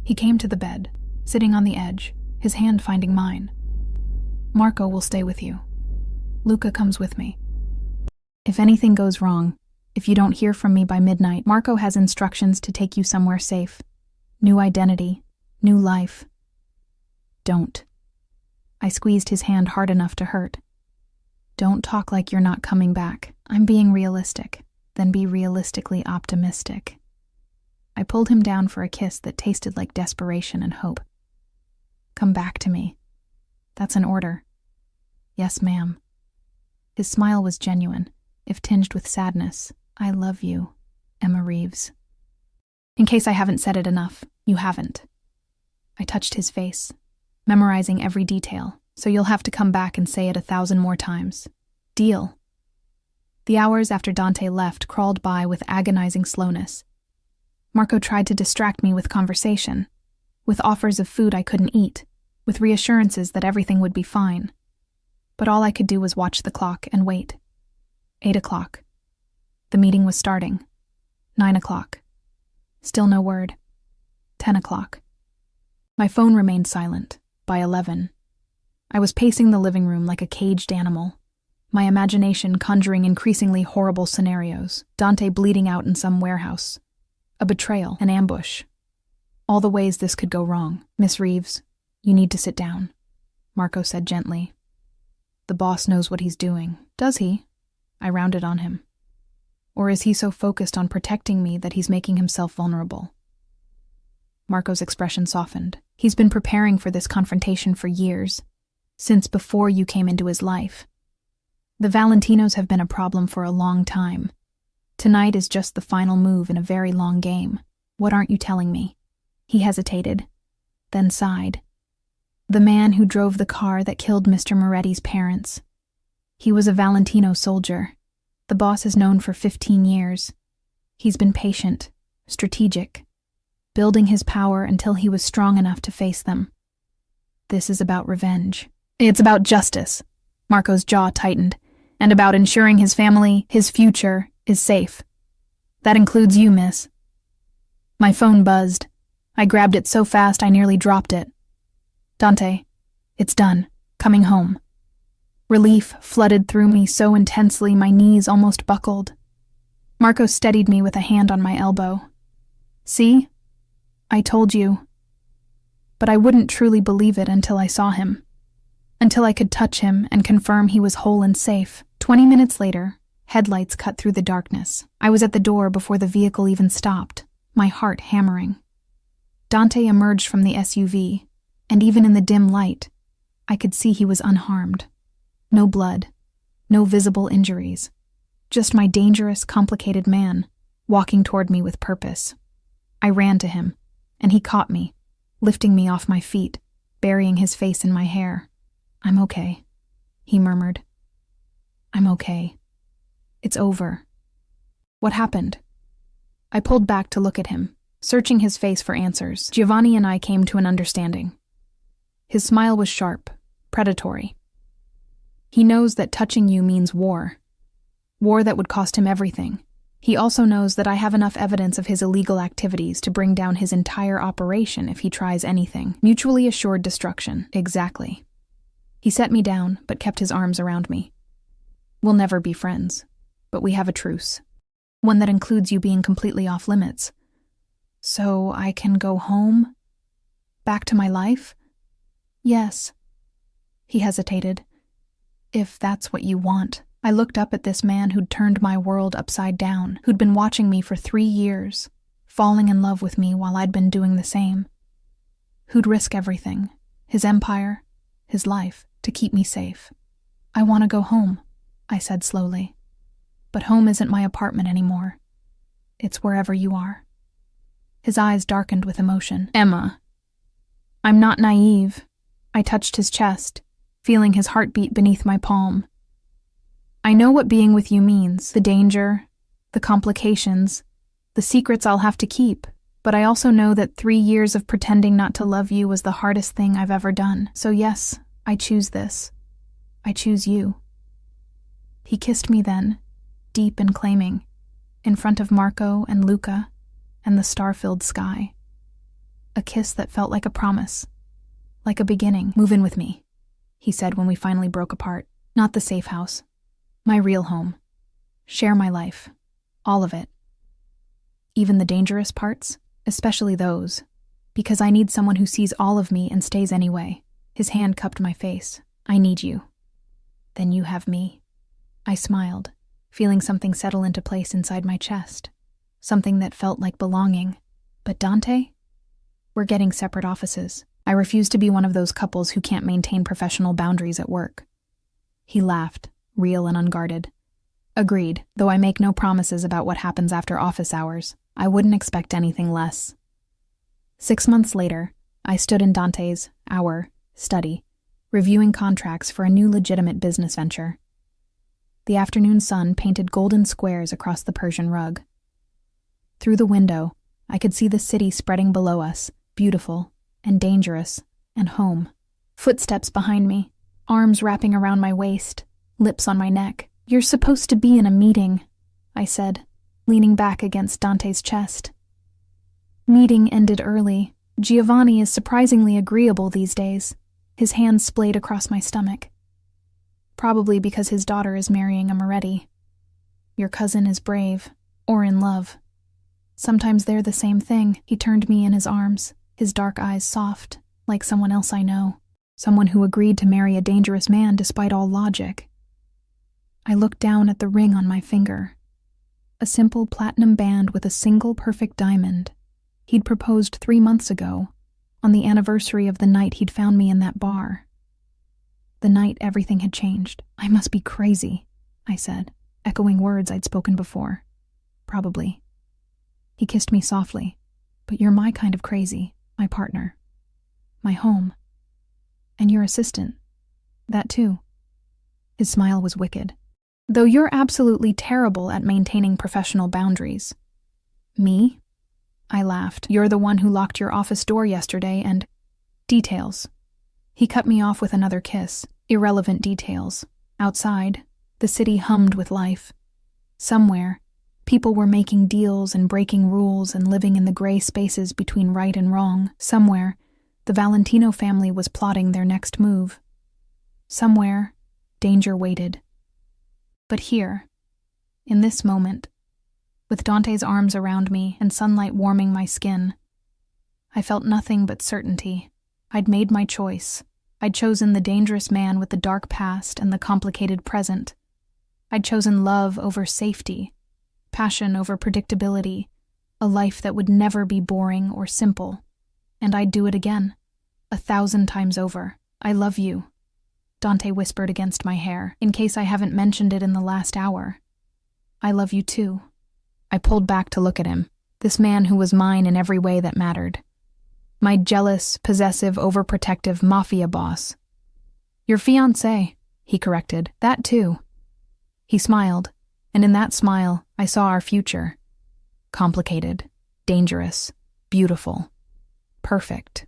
Speaker 1: He came to the bed, sitting on the edge, his hand finding mine. Marco will stay with you. Luca comes with me. If anything goes wrong, if you don't hear from me by midnight, Marco has instructions to take you somewhere safe. New identity, new life. Don't. I squeezed his hand hard enough to hurt. Don't talk like you're not coming back. I'm being realistic, then be realistically optimistic. I pulled him down for a kiss that tasted like desperation and hope. Come back to me. That's an order. Yes, ma'am. His smile was genuine, if tinged with sadness. I love you, Emma Reeves. In case I haven't said it enough, you haven't. I touched his face, memorizing every detail, so you'll have to come back and say it 1,000 more times. Deal. The hours after Dante left crawled by with agonizing slowness. Marco tried to distract me with conversation, with offers of food I couldn't eat, with reassurances that everything would be fine. But all I could do was watch the clock and wait. 8 o'clock. The meeting was starting. 9 o'clock. Still no word. 10 o'clock. My phone remained silent. By 11. I was pacing the living room like a caged animal, my imagination conjuring increasingly horrible scenarios. Dante bleeding out in some warehouse. A betrayal, an ambush. All the ways this could go wrong. Miss Reeves, you need to sit down, Marco said gently. The boss knows what he's doing. Does he? I rounded on him. Or is he so focused on protecting me that he's making himself vulnerable? Marco's expression softened. He's been preparing for this confrontation for years, since before you came into his life. The Valentinos have been a problem for a long time. Tonight is just the final move in a very long game. What aren't you telling me? He hesitated, then sighed. The man who drove the car that killed Mr. Moretti's parents. He was a Valentino soldier. The boss is known for 15 years. He's been patient, strategic, building his power until he was strong enough to face them. This is about revenge. It's about justice. Marco's jaw tightened, and about ensuring his family, his future, is safe. That includes you, miss. My phone buzzed. I grabbed it so fast I nearly dropped it. Dante, it's done. Coming home. Relief flooded through me so intensely my knees almost buckled. Marco steadied me with a hand on my elbow. See? I told you. But I wouldn't truly believe it until I saw him. Until I could touch him and confirm he was whole and safe. 20 minutes later, headlights cut through the darkness. I was at the door before the vehicle even stopped, my heart hammering. Dante emerged from the SUV, and even in the dim light, I could see he was unharmed. No blood, no visible injuries. Just my dangerous, complicated man, walking toward me with purpose. I ran to him, and he caught me, lifting me off my feet, burying his face in my hair. "I'm okay," he murmured. "I'm okay. It's over." "What happened?" I pulled back to look at him, searching his face for answers. Giovanni and I came to an understanding. His smile was sharp, predatory. "He knows that touching you means war. War that would cost him everything. He also knows that I have enough evidence of his illegal activities to bring down his entire operation if he tries anything. Mutually assured destruction." "Exactly." He set me down, but kept his arms around me. "We'll never be friends, but we have a truce. One that includes you being completely off limits. So I can go home? Back to my life?" "Yes." He hesitated. "If that's what you want." I looked up at this man who'd turned my world upside down, who'd been watching me for 3 years, falling in love with me while I'd been doing the same. Who'd risk everything, his empire, his life, to keep me safe. "I want to go home," I said slowly. "But home isn't my apartment anymore. It's wherever you are." His eyes darkened with emotion. "Emma." "I'm not naive." I touched his chest, feeling his heartbeat beneath my palm. "I know what being with you means, the danger, the complications, the secrets I'll have to keep, but I also know that 3 years of pretending not to love you was the hardest thing I've ever done. So yes, I choose this. I choose you." He kissed me then, deep and claiming, in front of Marco and Luca and the star-filled sky. A kiss that felt like a promise, like a beginning. "Move in with me," he said when we finally broke apart. "Not the safe house. My real home. Share my life. All of it. Even the dangerous parts, especially those, because I need someone who sees all of me and stays anyway." His hand cupped my face. "I need you. Then you have me." I smiled, feeling something settle into place inside my chest. Something that felt like belonging. "But Dante? We're getting separate offices. I refuse to be one of those couples who can't maintain professional boundaries at work." He laughed, real and unguarded. "Agreed, though I make no promises about what happens after office hours. I wouldn't expect anything less." 6 months later, I stood in Dante's, our, study, reviewing contracts for a new legitimate business venture. The afternoon sun painted golden squares across the Persian rug. Through the window, I could see the city spreading below us, beautiful and dangerous and home. Footsteps behind me, arms wrapping around my waist, lips on my neck. "You're supposed to be in a meeting," I said, leaning back against Dante's chest. "Meeting ended early. Giovanni is surprisingly agreeable these days." His hand splayed across my stomach. "Probably because his daughter is marrying a Moretti. Your cousin is brave, or in love. Sometimes they're the same thing." He turned me in his arms, his dark eyes soft, like someone else I know. Someone who agreed to marry a dangerous man despite all logic. I looked down at the ring on my finger. A simple platinum band with a single perfect diamond. He'd proposed 3 months ago, on the anniversary of the night he'd found me in that bar. The night everything had changed. "I must be crazy," I said, echoing words I'd spoken before. "Probably." He kissed me softly. "But you're my kind of crazy, my partner. My home. And your assistant. That too." His smile was wicked. "Though you're absolutely terrible at maintaining professional boundaries." "Me?" I laughed. "You're the one who locked your office door yesterday and—" "Details." He cut me off with another kiss. "Irrelevant details. Outside, the city hummed with life. Somewhere, people were making deals and breaking rules and living in the gray spaces between right and wrong. Somewhere, the Valentino family was plotting their next move. Somewhere, danger waited. But here, in this moment, with Dante's arms around me and sunlight warming my skin, I felt nothing but certainty. I'd made my choice. I'd chosen the dangerous man with the dark past and the complicated present. I'd chosen love over safety, passion over predictability, a life that would never be boring or simple. And I'd do it again, 1,000 times over. "I love you," Dante whispered against my hair, in case I haven't mentioned it in the last hour. "I love you too." I pulled back to look at him, this man who was mine in every way that mattered. My jealous, possessive, overprotective mafia boss. Your fiancé, he corrected. That too. He smiled, and in that smile, I saw our future. Complicated, dangerous, beautiful, perfect.